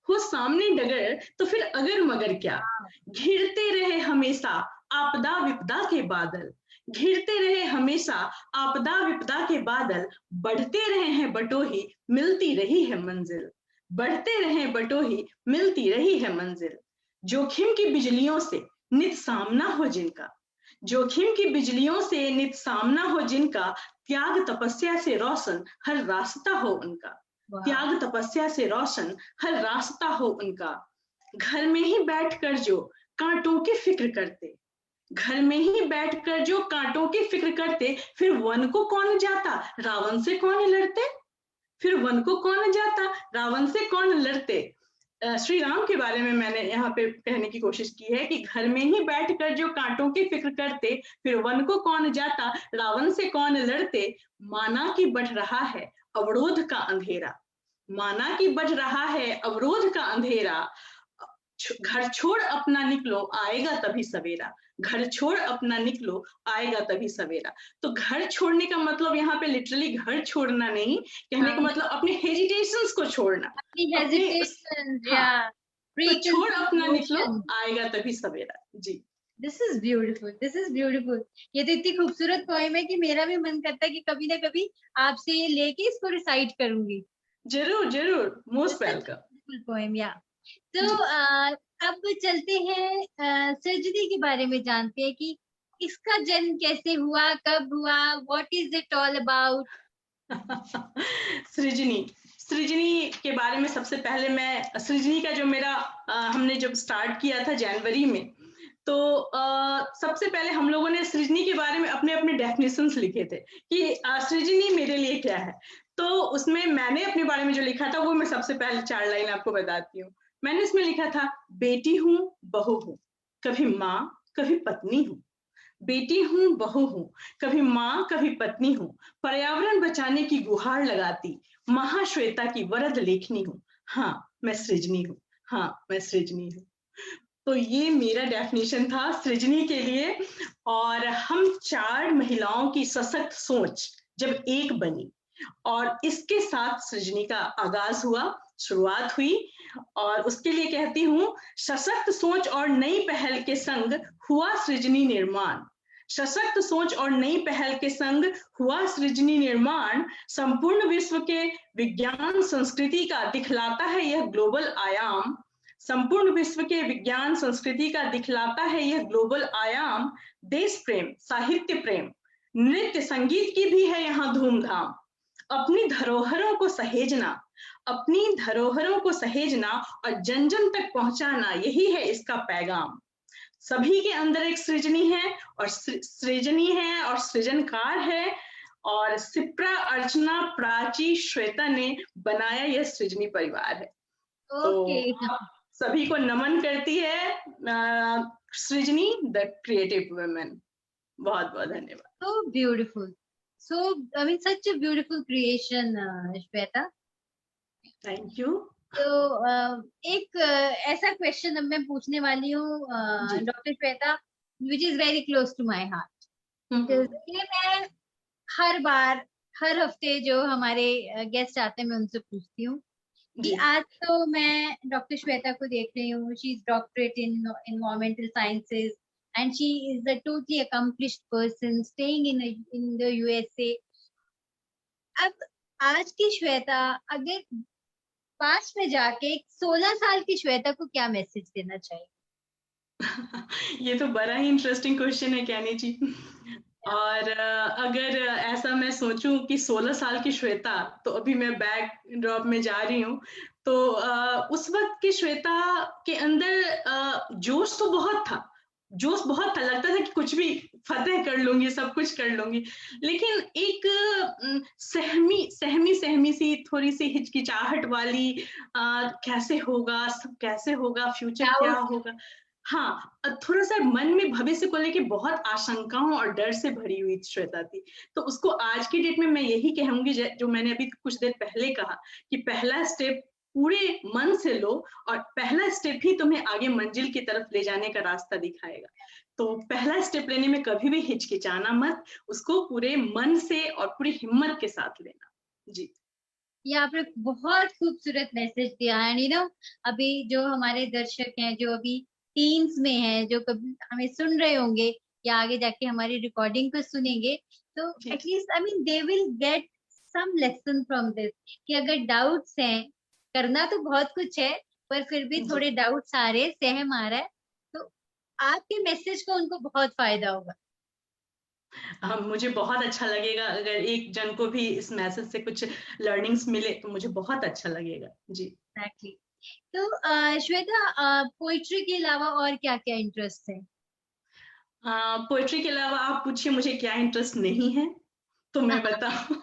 A: हो सामने डगर तो फिर अगर मगर क्या। घिरते रहे हमेशा आपदा विपदा के बादल। घिरते रहे हमेशा आपदा विपदा के बादल। बढ़ते रहे हैं बटोही मिलती रही है मंजिल। बढ़ते रहे बटोही मिलती रही है मंजिल। जोखिम की बिजलियों से नित सामना हो जिनका। जोखिम की बिजलियों से नित सामना हो जिनका। त्याग तपस्या से रोशन हर रास्ता हो उनका। त्याग तपस्या से रोशन हर रास्ता हो उनका। घर में ही बैठकर जो कांटों की फिक्र करते। घर में ही बैठकर जो कांटों की फिक्र करते। फिर वन को कौन जाता रावण से कौन लड़ते। फिर वन को कौन जाता रावण से कौन लड़ते। श्री राम के बारे में मैंने यहाँ पे कहने की कोशिश की है कि घर में ही बैठकर जो कांटों की फिक्र करते। फिर वन को कौन जाता रावण से कौन लड़ते। माना कि बढ़ रहा है अवरोध का अंधेरा। माना कि बढ़ रहा है अवरोध का अंधेरा। घर छोड़ अपना निकलो आएगा तभी सवेरा। घर छोड़ अपना निकलो आएगा तभी सवेरा। तो घर छोड़ने का मतलब यहाँ पे लिटरली घर छोड़ना नहीं, कहने का मतलब अपने हेजिटेशंस को छोड़ना।
B: अपनी
A: अपने
B: हेजिटेशन
A: हाँ
B: या
A: तो छोड़ अपना निकलो
B: प्रीकंसीव
A: आएगा तभी सवेरा। जी
B: this is beautiful, this is beautiful. ये तो इतनी खूबसूरत पोएम है कि मेरा भी मन करता है कि कभी ना कभी आपसे ये लेके इसको रिसाइट करूंगी।
A: जरूर जरूर, मोस्ट वेलकम।
B: पोएम या तो अब चलते हैं सर्जरी के बारे में जानते हैं कि इसका जन्म कैसे हुआ, कब हुआ, what is it all about.
A: Srijani Srijani के बारे में सबसे पहले मैं सृजनी का जो मेरा हमने जब स्टार्ट किया था जनवरी में, तो सबसे पहले हम लोगों ने सृजनी के बारे में अपने अपने डेफिनेशंस लिखे थे कि सृजनी मेरे लिए क्या है। तो उसमें मैंने अपने बारे में जो लिखा था वो मैं सबसे पहले 4 लाइन आपको बताती हूँ। मैंने इसमें लिखा था, बेटी हूँ बहू हूँ कभी माँ कभी पत्नी हूँ। बेटी हूँ बहू हूँ कभी माँ कभी पत्नी हूँ। पर्यावरण बचाने की गुहार लगाती महाश्वेता की वरद लेखनी हूँ। हाँ मैं सृजनी हूँ। हाँ मैं सृजनी हूँ। तो ये मेरा डेफिनेशन था सृजनी के लिए। और हम 4 महिलाओं की सशक्त सोच जब एक बनी और इसके साथ सृजनी का आगाज हुआ, शुरुआत हुई। और उसके लिए कहती हूँ, सशक्त सोच और नई पहल के संग हुआ सृजनी निर्माण। सशक्त सोच और नई पहल के संग हुआ सृजनी निर्माण, संपूर्ण विश्व के विज्ञान संस्कृति का दिखलाता है यह ग्लोबल आयाम। संपूर्ण विश्व के विज्ञान संस्कृति का दिखलाता है यह ग्लोबल आयाम। देश प्रेम, साहित्य प्रेम, नृत्य संगीत की भी है यहाँ धूमधाम। अपनी धरोहरों को सहेजना, अपनी धरोहरों को सहेजना और जन जन तक पहुंचाना, यही है इसका पैगाम। सभी के अंदर एक सृजनी है और सृजनी है और सृजनकार है। और सिप्रा, अर्चना, प्राची, श्वेता ने बनाया यह सृजनी परिवार है।
B: ओके।
A: तो आप सभी को नमन करती है सृजनी, द क्रिएटिव वुमेन। बहुत बहुत धन्यवाद।
B: So beautiful. So, I mean, such a beautiful creation, Shweta.
A: Thank you.
B: तो एक ऐसा क्वेश्चन अब मैं पूछने वाली हूँ doctor Shweta, which is very close to my heart. ये मैं हर बार, हर हफ्ते जो हमारे गेस्ट आते हैं मैं उनसे पूछती हूँ कि आज तो मैं डॉक्टर श्वेता को देख रही हूँ, she is doctorate in environmental sciences and she is a totally accomplished person staying in the USA. अब आज की श्वेता अगर पास में जाके 16 साल की श्वेता को क्या मैसेज देना चाहिए?
A: ये तो बड़ा ही इंटरेस्टिंग क्वेश्चन है कैनी जी। और अगर ऐसा मैं सोचूं कि 16 साल की श्वेता, तो अभी मैं बैक ड्रॉप में जा रही हूँ, तो उस वक्त की श्वेता के अंदर जोश तो बहुत था, जोश बहुत था, लगता था कि कुछ भी फतेह कर लूंगी, सब कुछ कर लूंगी। लेकिन एक सहमी सी, थोड़ी सी हिचकिचाहट वाली, कैसे होगा, सब कैसे होगा, फ्यूचर क्या होगा, हाँ, थोड़ा सा मन में भविष्य को लेके बहुत आशंकाओं और डर से भरी हुई श्वेता थी। तो उसको आज की डेट में मैं यही कहूंगी, जो मैंने अभी कुछ देर पहले कहा, कि पहला स्टेप पूरे मन से लो और पहला स्टेप ही तुम्हें आगे मंजिल की तरफ ले जाने का रास्ता दिखाएगा। तो पहला स्टेप लेने में कभी भी हिचकिचाना मत, उसको पूरे मन से और पूरी हिम्मत के साथ लेना। जी,
B: ये आपने बहुत खूबसूरत मैसेज दिया है। यू नो, अभी जो हमारे दर्शक हैं, जो अभी टीन्स में हैं, जो कभी हमें सुन रहे होंगे या आगे जाके हमारी रिकॉर्डिंग को सुनेंगे, तो at least I mean they will get some lesson from this, कि अगर डाउट्स हैं, करना तो बहुत कुछ है पर फिर भी थोड़े डाउट्स आ रहे, सहम आ रहा है, तो आपके मैसेज को उनको बहुत फायदा होगा।
A: मुझे बहुत अच्छा लगेगा अगर एक जन को भी इस मैसेज से कुछ लर्निंग्स मिले, तो मुझे बहुत अच्छा लगेगा। जी,
B: एक्चुअली। तो श्वेता, पोइट्री के अलावा और क्या क्या इंटरेस्ट है?
A: पोइट्री के अलावा आप पूछिए मुझे क्या इंटरेस्ट नहीं है, तो मैं बताऊं।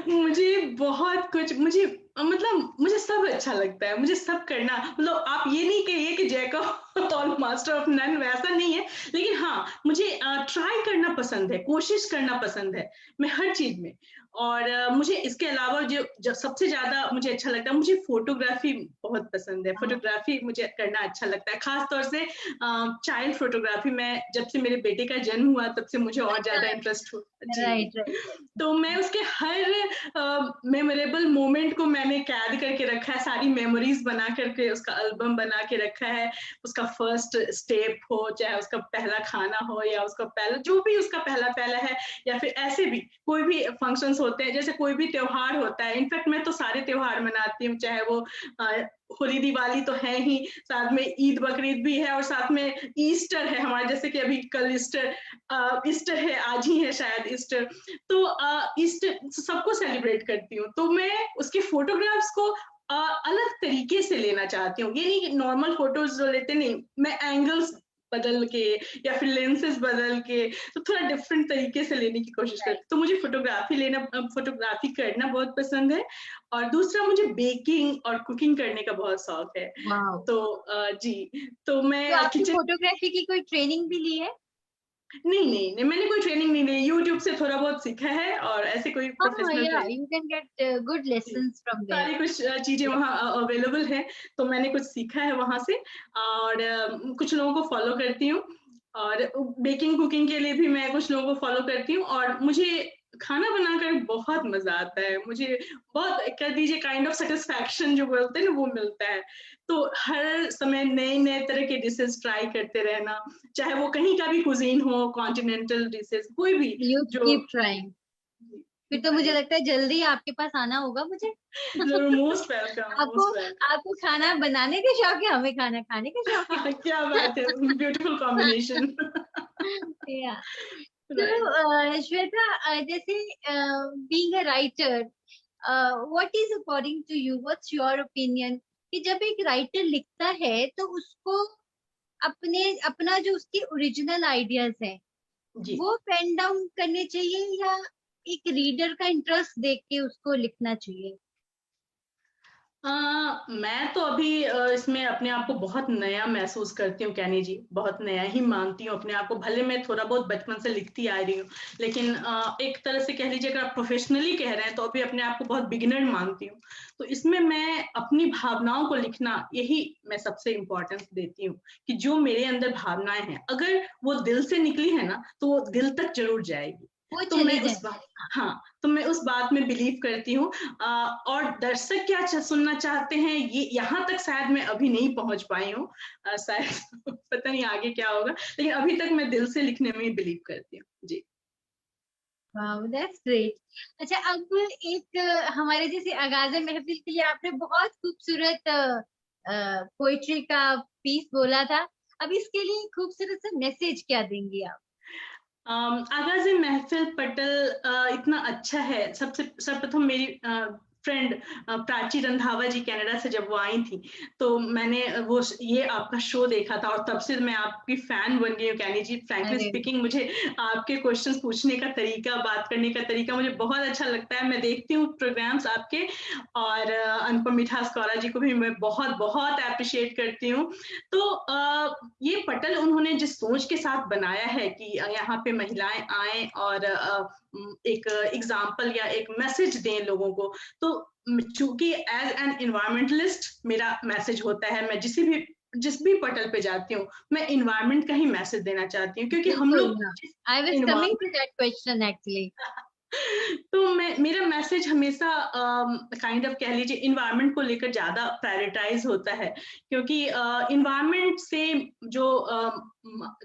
A: मुझे बहुत कुछ, मुझे सब अच्छा लगता है, मुझे सब करना, मतलब आप ये नहीं कहिए कि jack all master of none, वैसा नहीं है। लेकिन हाँ, मुझे ट्राई करना पसंद है, कोशिश करना पसंद है मैं हर चीज में। और मुझे इसके अलावा जो सबसे ज्यादा मुझे अच्छा लगता है, मुझे फोटोग्राफी बहुत पसंद है। फोटोग्राफी मुझे करना अच्छा लगता है, खास तौर से चाइल्ड फोटोग्राफी। मैं जब से मेरे बेटे का जन्म हुआ तब से मुझे और ज्यादा इंटरेस्ट हुआ। तो मैं उसके हर मेमोरेबल मोमेंट को मैंने कैद करके रखा है, सारी मेमोरीज बना करके उसका एल्बम बना के रखा है। उसका फर्स्ट स्टेप हो, चाहे उसका पहला खाना हो, या उसका पहला जो भी उसका पहला है, या फिर ऐसे भी कोई भी फंक्शंस होते हैं, जैसे कोई भी त्योहार होता है। इनफैक्ट मैं तो सारे त्योहार मनाती हूँ, चाहे वो होली दिवाली तो है ही, साथ में ईद बकरीद भी है, और साथ में ईस्टर है हमारे, जैसे कि अभी कल ईस्टर है, आज ही है शायद ईस्टर। तो ईस्टर सबको सेलिब्रेट करती हूँ, तो मैं उसके फोटोग्राफ्स को अलग तरीके से लेना चाहती हूँ। ये नहीं कि नॉर्मल फोटोज जो लेते, नहीं, मैं एंगल्स बदल के या फिर लेंसेज बदल के, तो थोड़ा डिफरेंट तरीके से लेने की कोशिश करती हूँ। तो मुझे फोटोग्राफी करना बहुत पसंद है। और दूसरा, मुझे बेकिंग और कुकिंग करने का बहुत शौक है। तो जी, तो मैं
B: आपने फोटोग्राफी की कोई ट्रेनिंग भी ली है?
A: नहीं, मैंने कोई ट्रेनिंग नहीं ली, यूट्यूब से थोड़ा बहुत सीखा है और ऐसे कोई professional
B: yeah,
A: training.
B: you can get good
A: जी,
B: lessons from there.
A: सारी कुछ चीज़ें
B: Yeah.
A: वहाँ अवेलेबल है, तो मैंने कुछ सीखा है वहाँ से और कुछ लोगों को फ़ॉलो करती हूँ और बेकिंग कुकिंग के लिए भी मैं कुछ लोगों को फ़ॉलो करती हूँ और मुझे खाना बनाकर बहुत मज़ा आता है। मुझे बहुत कह दीजिए काइंड ऑफ सैटिस्फैक्शन जो बोलते हैं ना वो मिलता है। तो हर समय नए-नए तरह के डिशेज़ ट्राई करते रहना, चाहे वो कहीं का भी कुज़ीन हो, कॉन्टिनेंटल डिशेज़ कोई भी
B: You
A: जो
B: keep trying. फिर तो मुझे लगता है जल्दी आपके पास आना होगा मुझे।
A: ज़रूर मोस्ट वेलकम,
B: आपको
A: मोस्ट वेलकम।
B: आपको खाना बनाने का शौक है, हमें खाना खाने का शौक है।
A: क्या बात है, ब्यूटीफुल कॉम्बिनेशन।
B: या तो
A: राइट।
B: श्वेता, जैसे being a writer, what is according to you, what's your opinion कि जब एक राइटर लिखता है तो उसको अपना जो उसके ओरिजिनल आइडियाज है
A: जी।
B: वो पेन डाउन करने चाहिए या एक रीडर का इंटरेस्ट देख के उसको लिखना चाहिए?
A: मैं तो अभी इसमें अपने आप को बहुत नया महसूस करती हूँ कैनी जी, बहुत नया ही मानती हूँ अपने आप को। भले मैं थोड़ा बहुत बचपन से लिखती आ रही हूँ, लेकिन एक तरह से कह लीजिए अगर आप प्रोफेशनली कह रहे हैं तो अभी अपने आप को बहुत बिगिनर मानती हूँ। तो इसमें मैं अपनी भावनाओं को लिखना, यही मैं सबसे इम्पोर्टेंस देती हूँ कि जो मेरे अंदर भावनाएँ हैं, अगर वो दिल से निकली है ना, तो वो दिल तक ज़रूर जाएगी।
B: वो
A: तो
B: चली
A: मैं उस
B: जाए।
A: हाँ, तो मैं उस बात में बिलीव करती हूँ। और दर्शक क्या सुनना चाहते हैं ये यहाँ तक शायद मैं अभी नहीं पहुंच पाई हूँ। शायद पता नहीं आगे क्या होगा, लेकिन अभी तक मैं दिल से लिखने में ही बिलीव करती हूँ। जी।
B: Wow, that's great. अच्छा, अब एक हमारे जैसे आगाज़े महफिल के लिए आपने बहुत खूबसूरत पोएट्री का पीस बोला था। अब इसके लिए खूबसूरत सा मैसेज क्या देंगी आप?
A: आगाज़ महफ़िल पटल इतना अच्छा है। सबसे सर्वप्रथम मेरी फ्रेंड प्राची रंधावा जी कनाडा से जब वो आई थी, तो मैंने ये आपका शो देखा था और तब से मैं आपकी फ़ैन बन गई हूँ कैनी जी। फ्रैंकली
B: अरे
A: स्पीकिंग मुझे आपके क्वेश्चन्स पूछने का तरीका, बात करने का तरीका मुझे बहुत अच्छा लगता है। मैं देखती हूँ प्रोग्राम्स आपके और अनुपम मिठास कौरा जी को भी मैं बहुत-बहुत एप्रिशिएट करती हूँ। तो ये पटल उन्होंने जिस सोच के साथ बनाया है कि यहाँ पे महिलाएं आएं और एक एग्जाम्पल या एक मैसेज दें लोगों को, तो चूंकि एज एन इन्वायरमेंटलिस्ट मेरा मैसेज होता है, मैं जिस भी पटल पे जाती हूँ मैं इन्वायरमेंट का ही मैसेज देना चाहती हूँ क्योंकि हम
B: बिल्कुल,
A: लोग
B: हाँ। I was coming to that question actually.
A: तो मैं मेरा मैसेज हमेशा काइंड ऑफ कह लीजिए इन्वायरमेंट को लेकर ज़्यादा प्रायोरिटाइज़ होता है क्योंकि इन्वायरमेंट से जो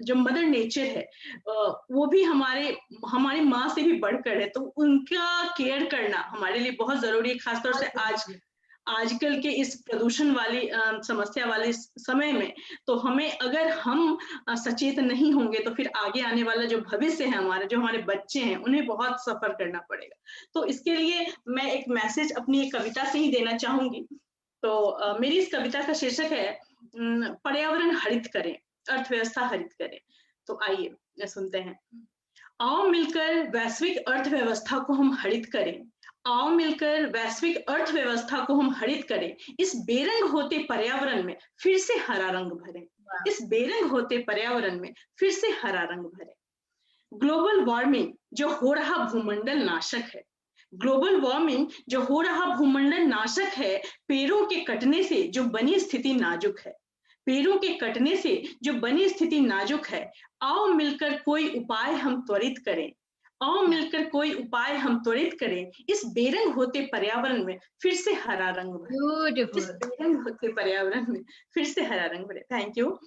A: जो मदर नेचर है वो भी हमारी माँ से भी बढ़कर है, तो उनका केयर करना हमारे लिए बहुत ज़रूरी है, खासतौर से आजकल के इस प्रदूषण वाली समस्या वाले समय में। तो हमें अगर हम सचेत नहीं होंगे तो फिर आगे आने वाला जो भविष्य है हमारा, जो हमारे बच्चे हैं, उन्हें बहुत सफ़र करना पड़ेगा। तो इसके लिए मैं एक मैसेज अपनी एक कविता से ही देना चाहूँगी। तो मेरी इस कविता का शीर्षक है पर्यावरण हरित करें, अर्थव्यवस्था हरित करें। तो आइए सुनते हैं। आओ मिलकर वैश्विक अर्थव्यवस्था को हम हरित करें। आओ मिलकर वैश्विक अर्थव्यवस्था को हम हरित करें। इस बेरंग होते पर्यावरण में फिर से हरा रंग भरें। इस बेरंग होते पर्यावरण में फिर से हरा रंग भरें। ग्लोबल वार्मिंग जो हो रहा भूमंडल नाशक है। ग्लोबल वार्मिंग जो हो रहा भूमंडल नाशक है, पेड़ों के कटने से जो बनी स्थिति नाजुक है। पेड़ों के कटने से जो बनी स्थिति नाजुक है। आओ मिलकर कोई उपाय हम त्वरित करें। आओ मिलकर कोई उपाय हम त्वरित करें। इस बेरंग होते पर्यावरण में फिर से हरा रंग भरें। इस
B: ब्यूटीफुल।
A: बेरंग होते पर्यावरण में फिर से हरा रंग भरें। Thank you.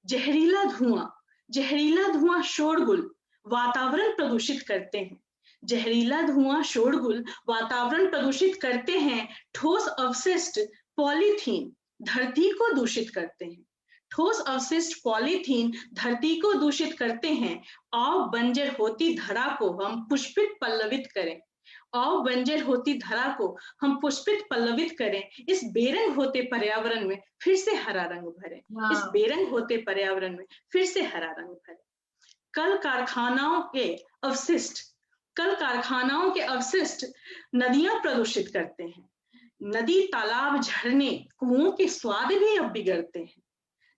A: जहरीला धुआं, जहरीला धुआं शोरगुल वातावरण प्रदूषित करते हैं। जहरीला धुआं शोरगुल वातावरण प्रदूषित करते हैं। ठोस अवशिष्ट पॉलीथीन धरती को दूषित करते हैं। ठोस अवशिष्ट पॉलीथीन धरती को दूषित करते हैं। आओ बंजर होती धरा को हम पुष्पित पल्लवित करें। आओ बंजर होती धरा को हम पुष्पित पल्लवित करें। इस बेरंग होते पर्यावरण में फिर से हरा रंग भरें। इस बेरंग होते पर्यावरण में फिर से हरा रंग भरें। कल कारखानाओं के अवशिष्ट, कल कारखानाओं के अवशिष्ट नदियां प्रदूषित करते हैं। नदी, तालाब, झरने, कुओं के स्वाद भी अब बिगड़ते हैं।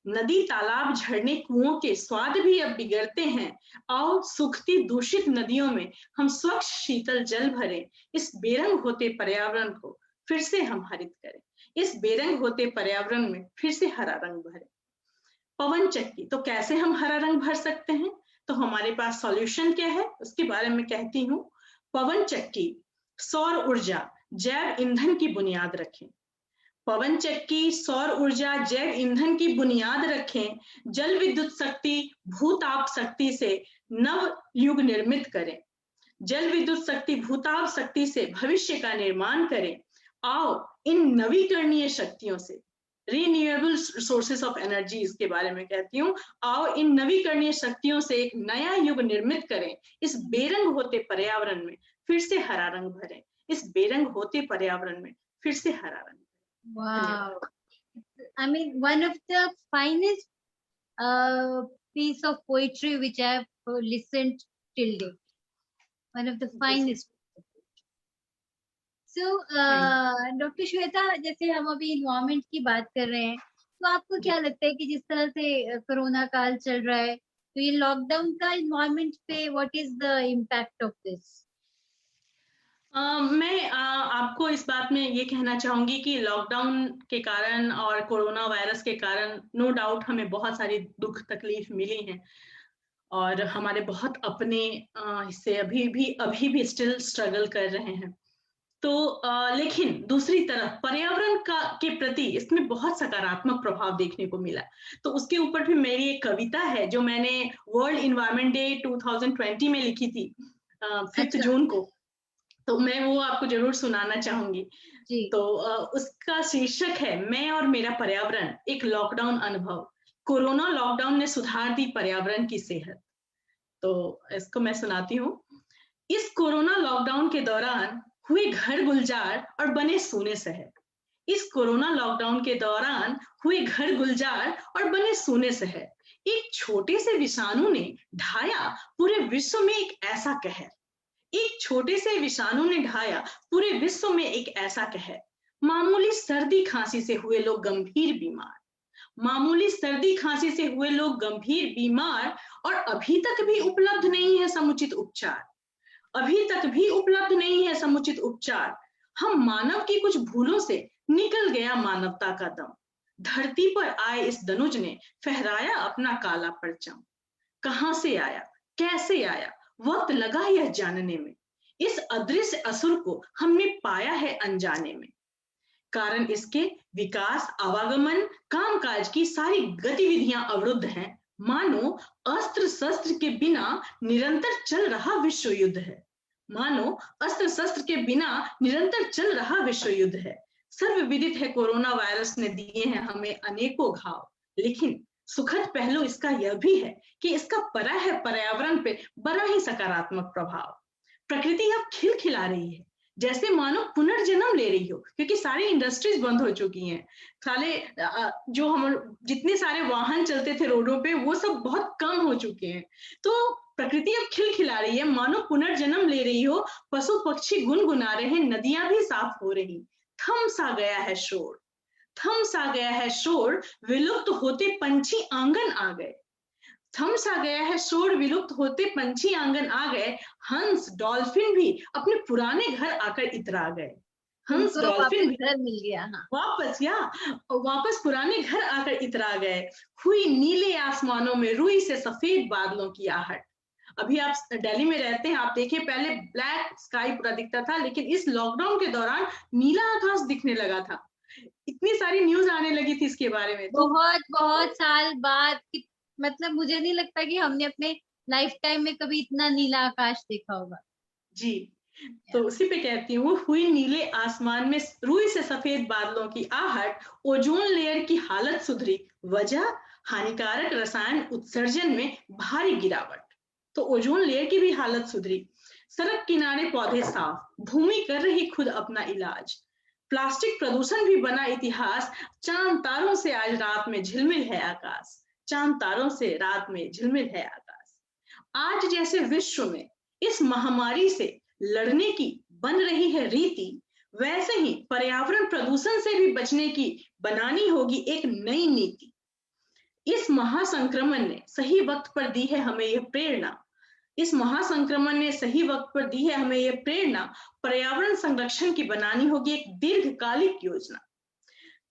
A: नदी, तालाब, झरने, कुओं के स्वाद भी अब बिगड़ते हैं। आओ सूखती दूषित नदियों में हम स्वच्छ शीतल जल भरें। इस बेरंग होते पर्यावरण को फिर से हम हरित करें। इस बेरंग होते पर्यावरण में फिर से हरा रंग भरें। पवन चक्की, तो कैसे हम हरा रंग भर सकते हैं? तो हमारे पास सॉल्यूशन क्या है उसके बारे में कहती हूँ। पवन चक्की, सौर ऊर्जा, जैव ईंधन की बुनियाद रखें। पवन चक्की, सौर ऊर्जा, जैव ईंधन की बुनियाद रखें। जल विद्युत शक्ति, भूताप शक्ति से नव युग निर्मित करें। जल विद्युत शक्ति, भूताप शक्ति से भविष्य का निर्माण करें। आओ इन नवीकरणीय शक्तियों से, रिन्यूएबल सोर्सेस ऑफ एनर्जी के बारे में कहती हूँ। आओ इन नवीकरणीय शक्तियों से एक नया युग निर्मित करें। इस बेरंग होते पर्यावरण में फिर से हरा रंग भरें। इस बेरंग होते पर्यावरण में फिर से हरा रंग।
B: Wow. I mean, one of the finest piece of poetry which I have listened till date. One of the finest. So, doctor Shweta, जैसे हम अभी इन्वायरमेंट की बात कर रहे हैं, तो आपको क्या लगता है कि जिस तरह से कोरोना काल चल रहा है, तो ये लॉकडाउन का इन्वायरमेंट पे what is the impact of this?
A: मैं आपको इस बात में ये कहना चाहूंगी कि लॉकडाउन के कारण और कोरोना वायरस के कारण नो डाउट हमें बहुत सारी दुख तकलीफ मिली हैं और हमारे बहुत अपने हिस्से अभी भी स्टिल स्ट्रगल कर रहे हैं। तो लेकिन दूसरी तरफ पर्यावरण के प्रति इसमें बहुत सकारात्मक प्रभाव देखने को मिला। तो उसके ऊपर भी मेरी एक कविता है जो मैंने वर्ल्ड इन्वायरमेंट डे 2020 में लिखी थी 5 जून को। तो मैं वो आपको जरूर सुनाना चाहूंगी। तो उसका शीर्षक है मैं और मेरा पर्यावरण, एक लॉकडाउन अनुभव। कोरोना लॉकडाउन ने सुधार दी पर्यावरण की सेहत। तो इसको मैं सुनाती हूँ। इस कोरोना लॉकडाउन के दौरान हुए घर गुलजार और बने सूने शहर। इस कोरोना लॉकडाउन के दौरान हुए घर गुलजार और बने सूने शहर। एक छोटे से विषाणु ने ढाया पूरे विश्व में एक ऐसा कहर। एक छोटे से विषाणु ने ढाया पूरे विश्व में एक ऐसा कहर। मामूली सर्दी खांसी से हुए लोग गंभीर बीमार। मामूली सर्दी खांसी से हुए लोग गंभीर बीमार और अभी तक भी उपलब्ध नहीं है समुचित उपचार। अभी तक भी उपलब्ध नहीं है समुचित उपचार। हम मानव की कुछ भूलों से निकल गया मानवता का दम। धरती पर आए इस दनुज ने फहराया अपना काला परचम। कहां से आया, कैसे आया, वक्त लगा यह जानने में। इस अदृश्य असुर को हमने पाया है अनजाने में। कारण इसके विकास, आवागमन, कामकाज की सारी गतिविधियां अवरुद्ध हैं। मानो अस्त्र शस्त्र के बिना निरंतर चल रहा विश्व युद्ध है। मानो अस्त्र शस्त्र के बिना निरंतर चल रहा विश्व युद्ध है। सर्वविदित है कोरोना वायरस ने दिए हैं हमें अनेकों घाव। लेकिन सुखद पहलू इसका यह भी है कि इसका पड़ा है पर्यावरण पे बड़ा ही सकारात्मक प्रभाव। प्रकृति अब खिलखिला रही है, जैसे मानो पुनर्जन्म ले रही हो, क्योंकि सारी इंडस्ट्रीज बंद हो चुकी हैं। सारे जो हम जितने सारे वाहन चलते थे रोडों पे वो सब बहुत कम हो चुके हैं। तो प्रकृति अब खिलखिला रही है, मानो पुनर्जन्म ले रही हो। पशु पक्षी गुनगुना रहे, नदियां भी साफ हो रही। थम सा गया है शोर, थम सा गया है शोर, विलुप्त होते पंछी आंगन आ गए। थम सा गया है शोर, विलुप्त होते पंछी आंगन आ गए। हंस डॉल्फिन भी अपने पुराने घर आकर इतरा गए। हंस डॉल्फिन भी
B: घर मिल गया,
A: वापस पुराने घर आकर इतरा गए। हुई नीले आसमानों में रुई से सफेद बादलों की आहट। अभी आप दिल्ली में रहते हैं, आप देखिए पहले ब्लैक स्काई पूरा दिखता था, लेकिन इस लॉकडाउन के दौरान नीला आकाश दिखने लगा था। इतनी सारी न्यूज आने लगी थी इसके बारे में।
B: बहुत साल बाद, मतलब मुझे नहीं लगता कि हमने अपने लाइफ टाइम में कभी इतना नीला आकाश देखा होगा।
A: जी, तो उसी पे कहती हूँ, हुई नीले आसमान में रुई से सफेद बादलों की आहट। ओजोन लेयर की हालत सुधरी, वजह हानिकारक रसायन उत्सर्जन में भारी गिरावट। तो ओजोन लेयर की भी हालत सुधरी। सड़क किनारे पौधे साफ, भूमि कर रही खुद अपना इलाज। प्लास्टिक प्रदूषण भी बना इतिहास। चांद तारों से आज रात में झिलमिल है आकाश। चांद तारों से रात में झिलमिल है आकाश। आज जैसे विश्व में इस महामारी से लड़ने की बन रही है रीति, वैसे ही पर्यावरण प्रदूषण से भी बचने की बनानी होगी एक नई नीति। इस महासंक्रमण ने सही वक्त पर दी है हमें यह प्रेरणा, इस महासंक्रमण ने सही वक्त पर दी है हमें यह प्रेरणा, पर्यावरण संरक्षण की बनानी होगी एक दीर्घकालिक योजना।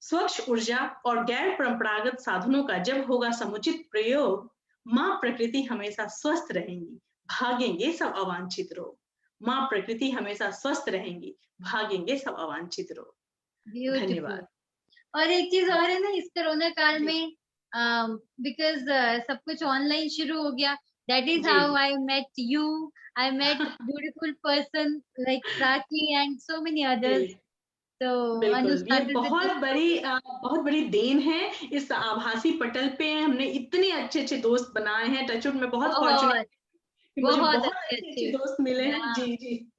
A: स्वच्छ ऊर्जा और गैर परंपरागत साधनों का जब होगा समुचित प्रयोग, माँ प्रकृति हमेशा स्वस्थ रहेंगी, भागेंगे सब अवांछित रोग। माँ प्रकृति हमेशा स्वस्थ रहेंगी, भागेंगे सब अवांछित रोग।
B: ब्यूटीफुल।
A: धन्यवाद।
B: और एक चीज और है ना, इस कोरोना काल
A: जी।
B: में बिकॉज सब कुछ ऑनलाइन शुरू हो गया, दैट इज
A: जी,
B: हाउ
A: जी।
B: I met you, I met beautiful person like Prachi and so many others.
A: जी,
B: तो अनु
A: बिल्कुल। ये
B: started with this.
A: बहुत बड़ी देन है। इस आभासी पटल पे हमने इतने अच्छे-अच्छे दोस्त बनाए हैं। टच वुड मैं बहुत फॉर्च्यूनेट
B: बहुत
A: कि मुझे
B: बहुत
A: बहुत
B: अच्छे
A: अच्छे-अच्छे
B: अच्छे,
A: दोस्त मिले हैं।
B: yeah,
A: ji, ji.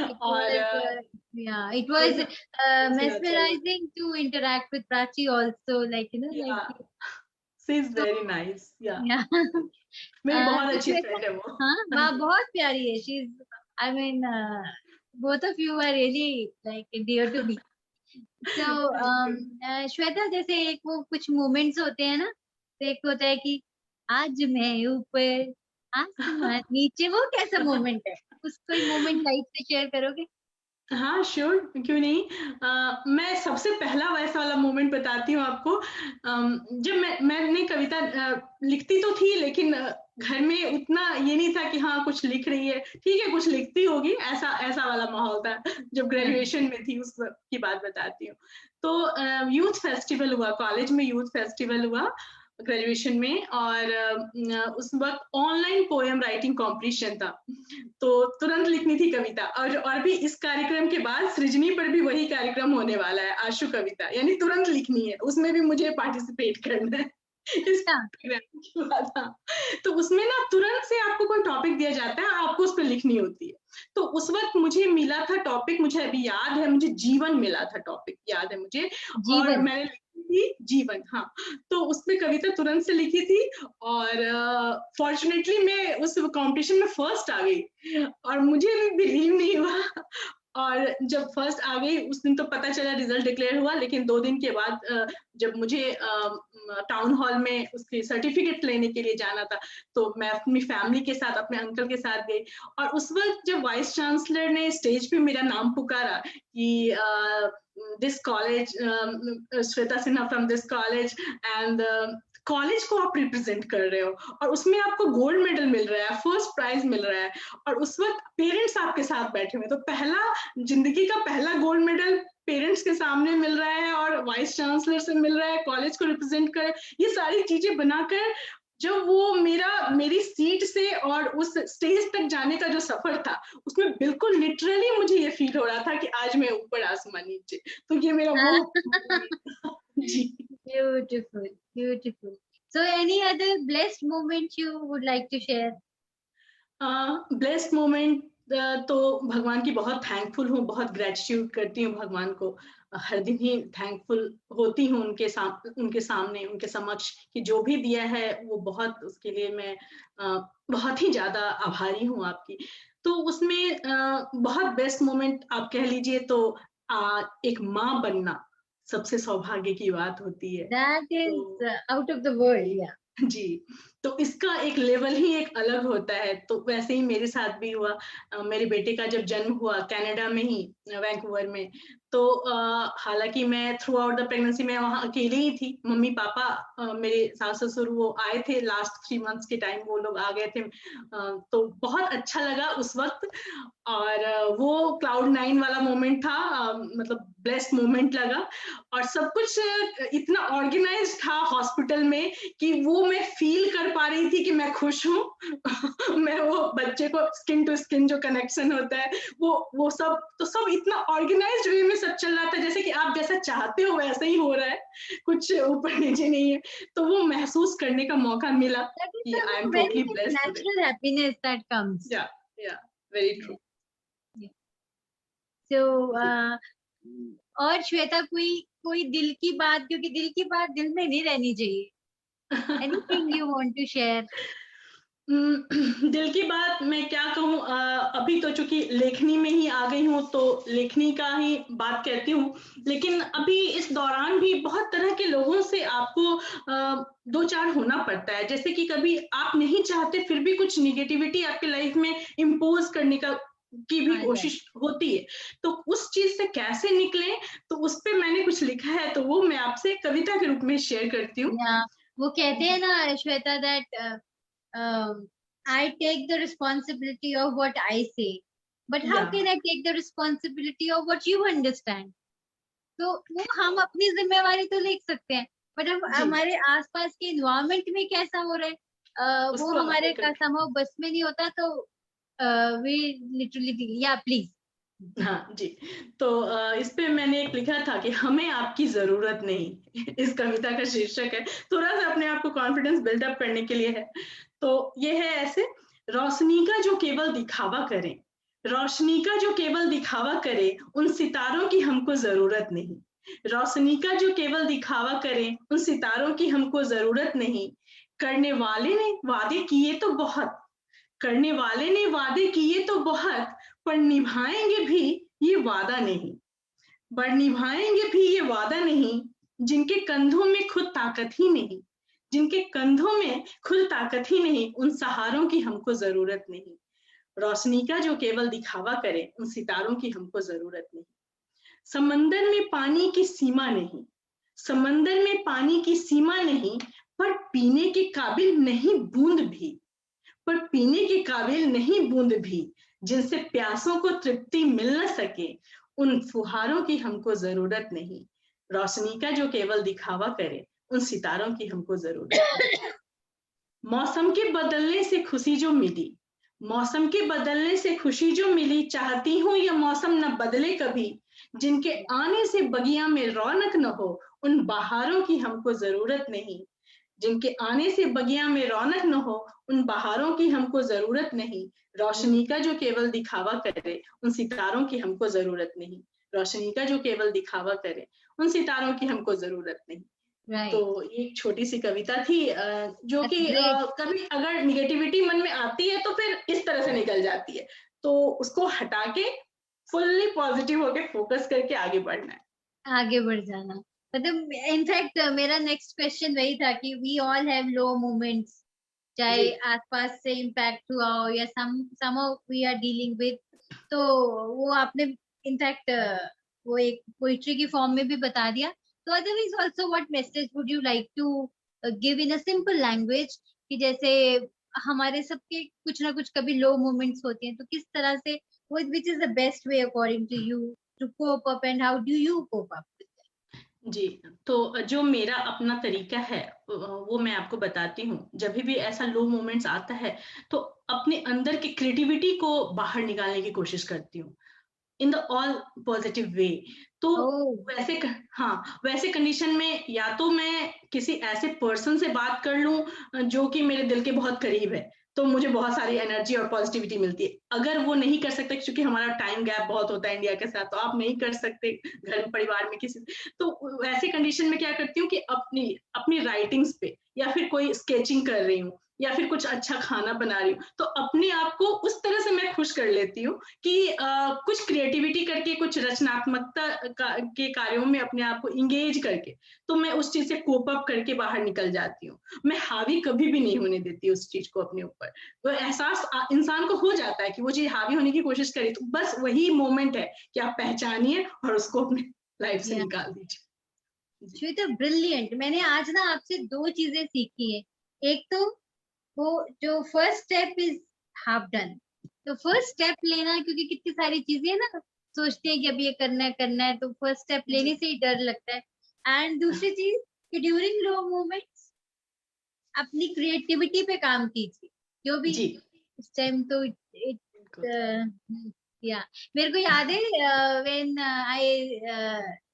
B: it
A: और
B: was yeah, it
A: ये
B: was
A: सब सोचना चाहिए।
B: mesmerizing to interact with Prachi also, like you know,
A: या
B: like
A: she is
B: so
A: very nice. या
B: yeah.
A: मेरी बहुत
B: तो
A: अच्छी
B: श्वेता,
A: फ्रेंड है वो।
B: हाँ
A: हाँ
B: वाह,
A: जी।
B: बहुत प्यारी है, she is, I mean both of you are really like dear to me. So
A: thank you.
B: Shweta, जैसे एक वो कुछ मोमेंट्स होते हैं ना, तो एक होता है कि आज मैं ऊपर आसमान नीचे, वो कैसा मोमेंट है? उस कोई मोमेंट लाइफ से शेयर करोगे?
A: हाँ, श्योर, क्यों नहीं। मैं सबसे पहला वैसा वाला मोमेंट बताती हूँ आपको। जब मैंने कविता लिखती तो थी, लेकिन घर में उतना ये नहीं था कि हाँ, कुछ लिख रही है, ठीक है, कुछ लिखती होगी, ऐसा ऐसा वाला माहौल था। जब ग्रेजुएशन में थी, उस वक़्त की बात बताती हूँ। तो यूथ फेस्टिवल हुआ, कॉलेज में यूथ फेस्टिवल हुआ ग्रेजुएशन में, और उस वक़्त ऑनलाइन पोएम राइटिंग कॉम्पिटिशन था। तो तुरंत लिखनी थी कविता, और भी इस कार्यक्रम के बाद सृजनी पर भी वही कार्यक्रम होने वाला है, आशु कविता, यानी तुरंत लिखनी है, उसमें भी मुझे पार्टिसिपेट करना है। इस
B: अच्छा,
A: प्रोग्राम के बाद, हाँ। तो उसमें ना तुरंत से आपको कोई टॉपिक दिया जाता है, आपको उस पे लिखनी होती है। तो उस वक़्त मुझे मिला था टॉपिक, मुझे अभी याद है, मुझे जीवन मिला था टॉपिक, याद है मुझे, और
B: जीवन।
A: मैंने लिखी थी जीवन, हाँ। तो उसमें कविता तुरंत से लिखी थी, और फॉर्च्यूनेटली मैं उस कॉम्पिटिशन में फर्स्ट आ गई, और मुझे भी बिलीव नहीं हुआ। और जब फर्स्ट आ गई, उस दिन तो पता चला, रिजल्ट डिक्लेयर हुआ, लेकिन 2 दिन के बाद जब मुझे टाउन हॉल में उसकी सर्टिफिकेट लेने के लिए जाना था, तो मैं अपनी फैमिली के साथ, अपने अंकल के साथ गई, और उस वक़्त जब वाइस चांसलर ने स्टेज पे मेरा नाम पुकारा कि this college, Shweta Sinha from this college, and college को आप रिप्रेजेंट कर रहे हो, और उसमें आपको गोल्ड मेडल मिल रहा है, फर्स्ट प्राइज मिल रहा है, और उस वक़्त पेरेंट्स आपके साथ बैठे हुए हैं, तो पहला, जिंदगी का पहला गोल्ड मेडल पेरेंट्स के सामने मिल रहा है, और वाइस चांसलर से मिल रहा है, कॉलेज को रिप्रेजेंट कर, ये सारी चीजें बनाकर, जब वो मेरी सीट से और उस स्टेज तक जाने का जो सफर था, उसमें बिल्कुल लिटरली मुझे ये फील हो रहा था कि आज मैं ऊपर, आसमान नीचे। तो ये मेरा वो जी।
B: Beautiful, beautiful. So any other blessed moment you would like to share?
A: Blessed moment, तो भगवान की बहुत थैंकफुल हूँ, बहुत ग्रेटिट्यूड करती हूँ भगवान को, हर दिन ही थैंकफुल होती हूँ उनके सामने, उनके समक्ष, कि जो भी दिया है वो बहुत, उसके लिए मैं बहुत ही ज्यादा आभारी हूँ आपकी। तो उसमें बहुत बेस्ट मोमेंट आप कह लीजिए तो एक माँ बनना सबसे सौभाग्य की बात होती है।
B: That is
A: तो
B: out of the world, yeah.
A: जी, तो इसका एक लेवल ही एक अलग होता है। तो वैसे ही मेरे साथ भी हुआ। मेरे बेटे का जब जन्म हुआ कनाडा में ही, वैंकूवर में, तो हालाँकि मैं थ्रू आउट द प्रेगनेंसी मैं वहाँ अकेले ही थी। मम्मी-पापा, मेरे सास-ससुर वो आए थे लास्ट 3 मंथ्स के टाइम, वो लोग आ गए थे। तो बहुत अच्छा लगा उस वक़्त, और वो क्लाउड 9 वाला मोमेंट था, मतलब ब्लेस्ड मोमेंट लगा, और सब कुछ इतना ऑर्गेनाइज़्ड था हॉस्पिटल में कि वो मैं फ़ील कर पा रही थी कि मैं खुश हूँ। मैं वो बच्चे को स्किन टू स्किन जो कनेक्शन होता है, वो सब इतना ऑर्गेनाइज़्ड वे में सब चल रहा था, जैसे कि आप जैसा चाहते हो वैसा ही हो रहा है, कुछ ऊपर-नीचे नहीं है। तो वो महसूस करने का मौका मिला
B: That is
A: कि I
B: a
A: am
B: very
A: totally blessed today.
B: natural happiness that comes.
A: Yeah, yeah, very true.
B: Yeah. So,
A: जी।
B: और श्वेता, कोई कोई दिल की बात, क्योंकि दिल की बात दिल में नहीं रहनी चाहिए. Anything you want to share?
A: दिल की बात मैं क्या कहूँ, अभी तो चूंकि लेखनी में ही आ गई हूँ तो लेखनी का ही बात कहती हूँ, लेकिन अभी इस दौरान भी बहुत तरह के लोगों से आपको दो चार होना पड़ता है। जैसे कि कभी आप नहीं चाहते फिर भी कुछ निगेटिविटी आपके लाइफ में इम्पोज करने की भी
B: आ जाए।
A: कोशिश होती है, तो उस चीज से कैसे निकले, तो उस पे मैंने कुछ लिखा है, तो वो मैं आपसे कविता के रूप में शेयर करती हूँ।
B: या वो कहते हैं ना Shweta that I take the responsibility of what I say, but how
A: या
B: can I take the responsibility of what you understand? तो वो हम अपनी जिम्मेवारी तो लिख सकते हैं, बट अब
A: जी,
B: हमारे आसपास के इन्वायरमेंट में कैसा हो रहा है वो
A: उसको
B: हमारे
A: आपने
B: का संभव बस में नहीं होता, तो वी लिटरली या प्लीज।
A: हाँ जी, तो इस पे मैंने एक लिखा था कि हमें आपकी जरूरत नहीं। इस कविता का शीर्षक है, थोड़ा सा अपने आप को कॉन्फिडेंस बिल्डअप करने के लिए है। तो ये है ऐसे: रोशनी का जो केवल दिखावा करे, रोशनी का जो केवल दिखावा करे, उन सितारों की हमको जरूरत नहीं। रोशनी का जो केवल दिखावा करे, उन सितारों की हमको जरूरत नहीं। करने वाले ने वादे किए तो बहुत, करने वाले ने वादे किए तो बहुत, पर निभाएंगे भी ये वादा नहीं, पर निभाएंगे भी ये वादा नहीं। जिनके कंधों में खुद ताकत ही नहीं, जिनके कंधों में खुद ताकत ही नहीं, उन सहारों की हमको जरूरत नहीं। रोशनी का जो केवल दिखावा करे, उन सितारों की हमको जरूरत नहीं। समंदर में पानी की सीमा नहीं, समंदर में पानी की सीमा नहीं, पर पीने के काबिल नहीं बूंद भी, पर पीने के काबिल नहीं बूंद भी। जिनसे प्यासों को तृप्ति मिल न सके, उन फुहारों की हमको जरूरत नहीं। रोशनी का जो केवल दिखावा करे, उन सितारों की हमको जरूरत नहीं। मौसम के बदलने से खुशी जो मिली, मौसम के बदलने से खुशी जो मिली, चाहती हूँ यह मौसम न बदले कभी। जिनके आने से बगिया में रौनक न हो, उन बहारों की हमको जरूरत नहीं। जिनके आने से बगिया में रौनक न हो, उन बहारों की हमको जरूरत नहीं। रोशनी का जो केवल दिखावा करे, उन सितारों की हमको जरूरत नहीं। रोशनी का जो केवल दिखावा करे, उन सितारों की हमको जरूरत नहीं। तो
B: राइट,
A: ये एक छोटी सी कविता थी, जो
B: दैट्स
A: कि
B: ग्रेट।
A: कभी अगर निगेटिविटी मन में आती है तो फिर इस तरह से निकल जाती है, तो उसको हटा के फुल्ली पॉजिटिव होके फोकस करके आगे बढ़ना है।
B: आगे बढ़ जाना, मतलब इनफैक्ट मेरा नेक्स्ट क्वेश्चन वही था कि we all have low moments,
A: जी
B: चाहे आसपास से इम्पैक्ट हुआ हो या some we are dealing with, तो वो आपने इनफैक्ट वो एक पोइट्री की फॉर्म में भी बता दिया। तो otherwise also what message would you like to give in a simple language, कि जैसे हमारे सबके कुछ ना कुछ कभी लो मोमेंट्स होते हैं, तो किस तरह से which is the best way according to you to cope up, and how do you cope up?
A: जी, तो जो मेरा अपना तरीका है, वो मैं आपको बताती हूँ। जब भी ऐसा लो मोमेंट्स आता है, तो अपने अंदर की क्रिएटिविटी को बाहर निकालने की कोशिश करती हूँ, in the all positive way. तो
B: ओह,
A: हाँ, वैसे कंडीशन में या तो मैं किसी ऐसे पर्सन से बात कर लूं जो कि मेरे दिल के बहुत करीब है, तो मुझे बहुत सारी एनर्जी और पॉजिटिविटी मिलती है। अगर वो नहीं कर सकते, क्योंकि हमारा टाइम गैप बहुत होता है इंडिया के साथ, तो आप नहीं कर सकते घर में परिवार में किसी, तो वैसे कंडीशन में क्या करती हूँ कि अपनी अपनी राइटिंग्स पे, या फिर कोई स्केचिंग कर रही हूँ, या फिर कुछ अच्छा खाना बना रही हूँ, तो अपने आप को उस तरह से मैं खुश कर लेती हूँ कि कुछ क्रिएटिविटी करके, कुछ रचनात्मकता के कार्यों में अपने आप को इंगेज करके, तो मैं उस चीज से कोप अप करके बाहर निकल जाती हूँ। मैं हावी कभी भी नहीं होने देती उस चीज को अपने ऊपर। वो एहसास इंसान को हो जाता है कि वो चीज हावी होने की कोशिश करी, तो बस वही मोमेंट है कि आप पहचानिए और उसको अपने लाइफ से
B: या
A: निकाल दीजिए। जी
B: श्वेता ब्रिलियंट। मैंने आज ना आपसे दो चीजें सीखी है। एक तो वो जो first step is half done, तो फर्स्ट स्टेप लेना, क्योंकि कितनी सारी चीजें ना सोचते हैं कि अब ये करना है, तो फर्स्ट स्टेप
A: जी
B: लेने से ही डर लगता है। एंड दूसरी चीज कि ड्यूरिंग लो मोमेंट्स अपनी क्रिएटिविटी पे काम कीजिए, जो भी
A: जी
B: इस टाइम तो इट
A: बिल्कुल।
B: या मेरे को याद है when I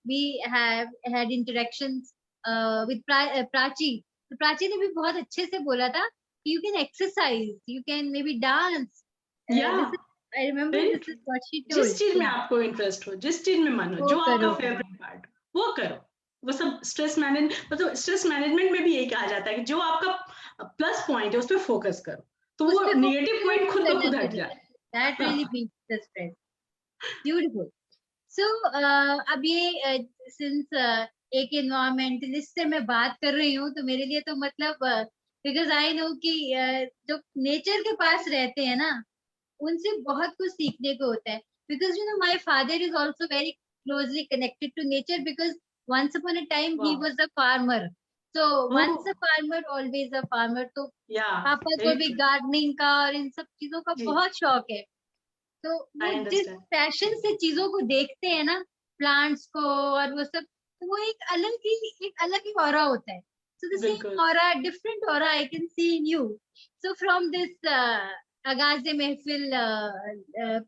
B: we have had interactions with Prachi, तो प्राची ने भी बहुत अच्छे से बोला था कि you can exercise, you can may be dance,
A: या
B: this is I remember
A: very
B: this is what she
A: just
B: told,
A: चीज में
B: या
A: आपको इंटरेस्ट हो, जिस चीज में मन हो,
B: वो
A: जो आपका
B: करो।
A: फेवरेट पार्ट, वो करो। वो सब स्ट्रेस मैनेज, मतलब स्ट्रेस मैनेजमेंट में भी यही कहा जाता है कि जो आपका प्लस पॉइंट है उस पर फोकस करो। तो वो नेगेटिव पॉइंट खुद ब खुद हट जाए।
B: That really beats the stress. Beautiful. So अब ये since एक environmentalist से मैं बात कर रही हूँ, तो मेरे लिए तो मतलब because I know कि जो नेचर के पास रहते हैं ना, उनसे बहुत कुछ सीखने को होता है. Because you know my father is also very closely connected to nature, because once upon a time he was a farmer. So once a farmer always a farmer. तो पापा को भी गार्डनिंग का और इन सब चीजों का बहुत शौक है. तो वो जिस पैशन से चीजों को देखते हैं ना, प्लांट्स को और वो सब, तो वो एक अलग ही ऑरा होता है. So the same aura, different aura I can see in you. So from this आगाज़ महफिल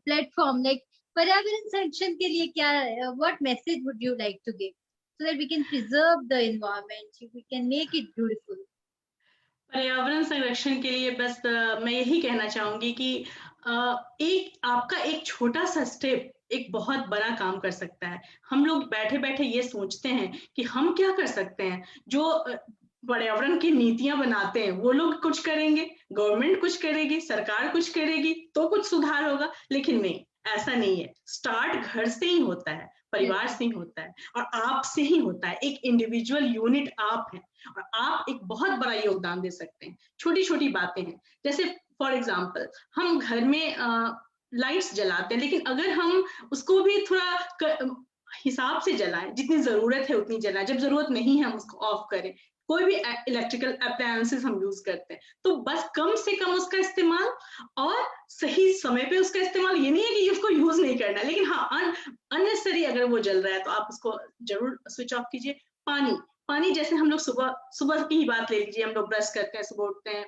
B: platform, like पर्यावरण संरक्षण के लिए क्या, what message would you like to give so that we can preserve the environment, we can make it beautiful?
A: पर्यावरण संरक्षण के लिए बस मैं यही कहना चाहूंगी कि एक आपका एक छोटा सा स्टेप एक बहुत बड़ा काम कर सकता है. हम लोग बैठे बैठे ये सोचते हैं कि हम क्या कर सकते हैं. जो पर्यावरण की नीतियां बनाते हैं वो लोग कुछ करेंगे, गवर्नमेंट कुछ करेगी, सरकार कुछ करेगी तो कुछ सुधार होगा, लेकिन नहीं, ऐसा नहीं है. स्टार्ट घर से ही होता है, परिवार से ही होता है और आप से ही होता है. एक इंडिविजुअल यूनिट आप हैं और आप एक बहुत बड़ा योगदान दे सकते हैं. छोटी छोटी बातें हैं, जैसे फॉर एग्जाम्पल हम घर में लाइट्स जलाते हैं, लेकिन अगर हम उसको भी थोड़ा हिसाब से जलाएं, जितनी जरूरत है उतनी जलाएं, जब जरूरत नहीं है हम उसको ऑफ करें. कोई भी इलेक्ट्रिकल अप्लायंसेस हम यूज करते हैं तो बस कम से कम उसका इस्तेमाल और सही समय पे उसका इस्तेमाल. ये नहीं है कि उसको यूज नहीं करना, लेकिन हाँ अननेसेसरी अगर वो जल रहा है तो आप उसको जरूर स्विच ऑफ कीजिए. पानी जैसे हम लोग सुबह की ही बात ले लीजिए, हम लोग ब्रश करते हैं, सुबह उठते हैं,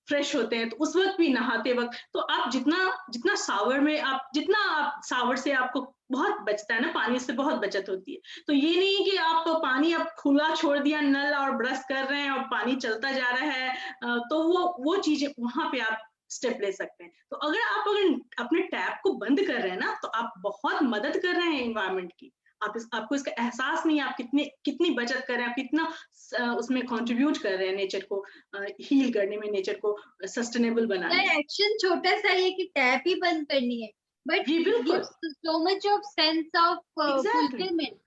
A: फ्रेश होते हैं, तो उस वक्त भी नहाते वक्त तो आप जितना सावर से आपको बहुत बचता है ना, पानी से बहुत बचत होती है. तो ये नहीं कि आप पानी अब खुला छोड़ दिया नल और ब्रश कर रहे हैं और पानी चलता जा रहा है, तो वो चीजें वहां पे आप स्टेप ले सकते हैं. तो अगर अपने टैप को बंद कर रहे हैं ना, तो आप बहुत मदद कर रहे हैं एनवायरनमेंट की. आपको इसका एहसास नहीं है, आप कितनी बचत कर रहे हैं, आप कितना उसमें कंट्रीब्यूट कर रहे हैं नेचर को हील करने में, नेचर को सस्टेनेबल बनाने में.
B: एक्शन छोटा सा है कि टैप ही बंद करनी है, but so much of sense of fulfillment.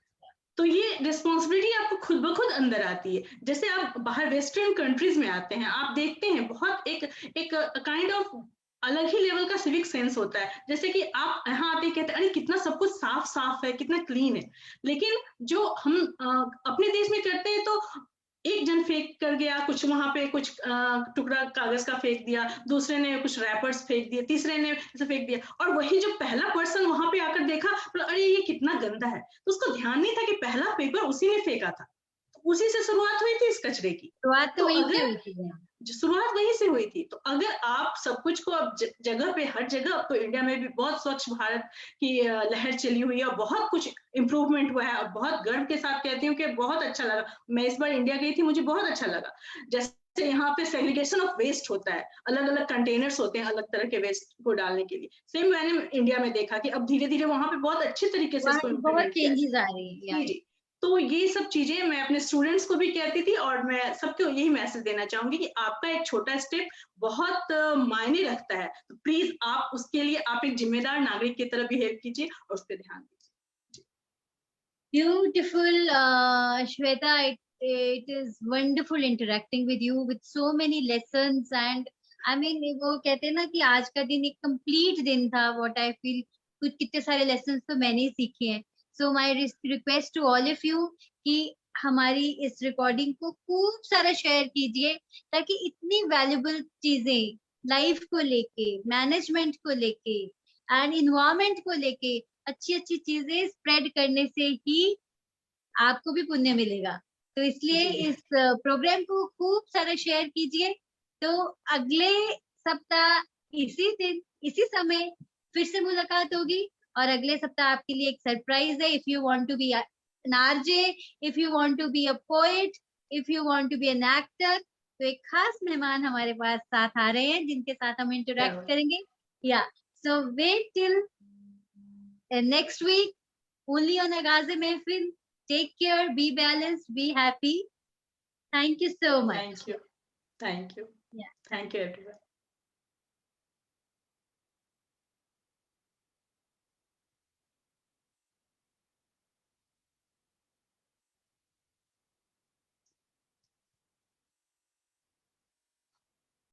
A: तो ये रिस्पॉन्सिबिलिटी आपको खुद ब खुद अंदर आती है. जैसे आप बाहर वेस्टर्न कंट्रीज में आते हैं, आप देखते हैं बहुत एक काइंड ऑफ अलग ही लेवल का सिविक सेंस होता है. जैसे कि आप यहाँ आते कहते हैं अरे कितना सब कुछ साफ है, कितना क्लीन है, लेकिन जो हम अपने देश में करते हैं तो एक जन फेंक कर गया कुछ, वहां पे कुछ टुकड़ा कागज का फेंक दिया, दूसरे ने कुछ रैपर्स फेंक दिए, तीसरे ने ऐसे फेंक दिया, और वही जो पहला पर्सन वहां पे आकर देखा, अरे ये कितना गंदा है, तो उसको ध्यान नहीं था कि पहला पेपर उसी ने फेंका था. उसी से शुरुआत हुई थी इस कचरे की. शुरुआत वहीं से हुई थी. तो अगर आप सब कुछ को अब जगह पे, हर जगह, अब तो इंडिया में भी बहुत स्वच्छ भारत की लहर चली हुई है और बहुत कुछ इम्प्रूवमेंट हुआ है. और बहुत गर्व के साथ कहती हूँ कि बहुत अच्छा लगा. मैं इस बार इंडिया गई थी, मुझे बहुत अच्छा लगा. जैसे यहाँ पे सेग्रीगेशन ऑफ वेस्ट होता है, अलग अलग कंटेनर्स होते हैं अलग तरह के वेस्ट को डालने के लिए. सेम मैंने इंडिया में देखा कि अब धीरे धीरे वहां पे बहुत अच्छे तरीके से
B: बहुत चेंजेस आ रही है.
A: जी. तो ये सब चीजें मैं अपने स्टूडेंट्स को भी कहती थी और मैं सबको यही मैसेज देना चाहूंगी कि आपका एक छोटा स्टेप बहुत मायने रखता है. तो प्लीज आप उसके लिए आप एक जिम्मेदार नागरिक की तरह बिहेव कीजिए और उस पर ध्यान दीजिए.
B: Beautiful, Shweta. It is wonderful interacting with you with so many lessons, and I mean वो कहते हैं ना कि आज का दिन एक complete दिन था. What I feel, कुछ कितने सारे lessons तो मैंने ही सीखे हैं. So my request to all of you कि हमारी इस रिकॉर्डिंग को खूब सारा शेयर कीजिए, ताकि इतनी वैल्यूबल चीजें लाइफ को लेके, मैनेजमेंट को लेके एंड इन्वायरमेंट को लेके अच्छी चीजें स्प्रेड करने से ही आपको भी पुण्य मिलेगा. तो इसलिए इस प्रोग्राम को खूब सारा शेयर कीजिए. तो अगले सप्ताह इसी दिन इसी समय फिर से मुलाकात होगी, और अगले सप्ताह आपके लिए एक सरप्राइज है. If you want to be an RJ, if you want to be a poet, if you want to be an actor, तो एक खास मेहमान हमारे पास साथ आ रहे हैं जिनके साथ हम इंटरेक्ट करेंगे. Yeah so wait till next week only on Aagaz Mehfil. Take care, be balanced, be happy. Thank you so much.
A: Thank you. Thank you.
B: Yeah.
A: Thank you everyone.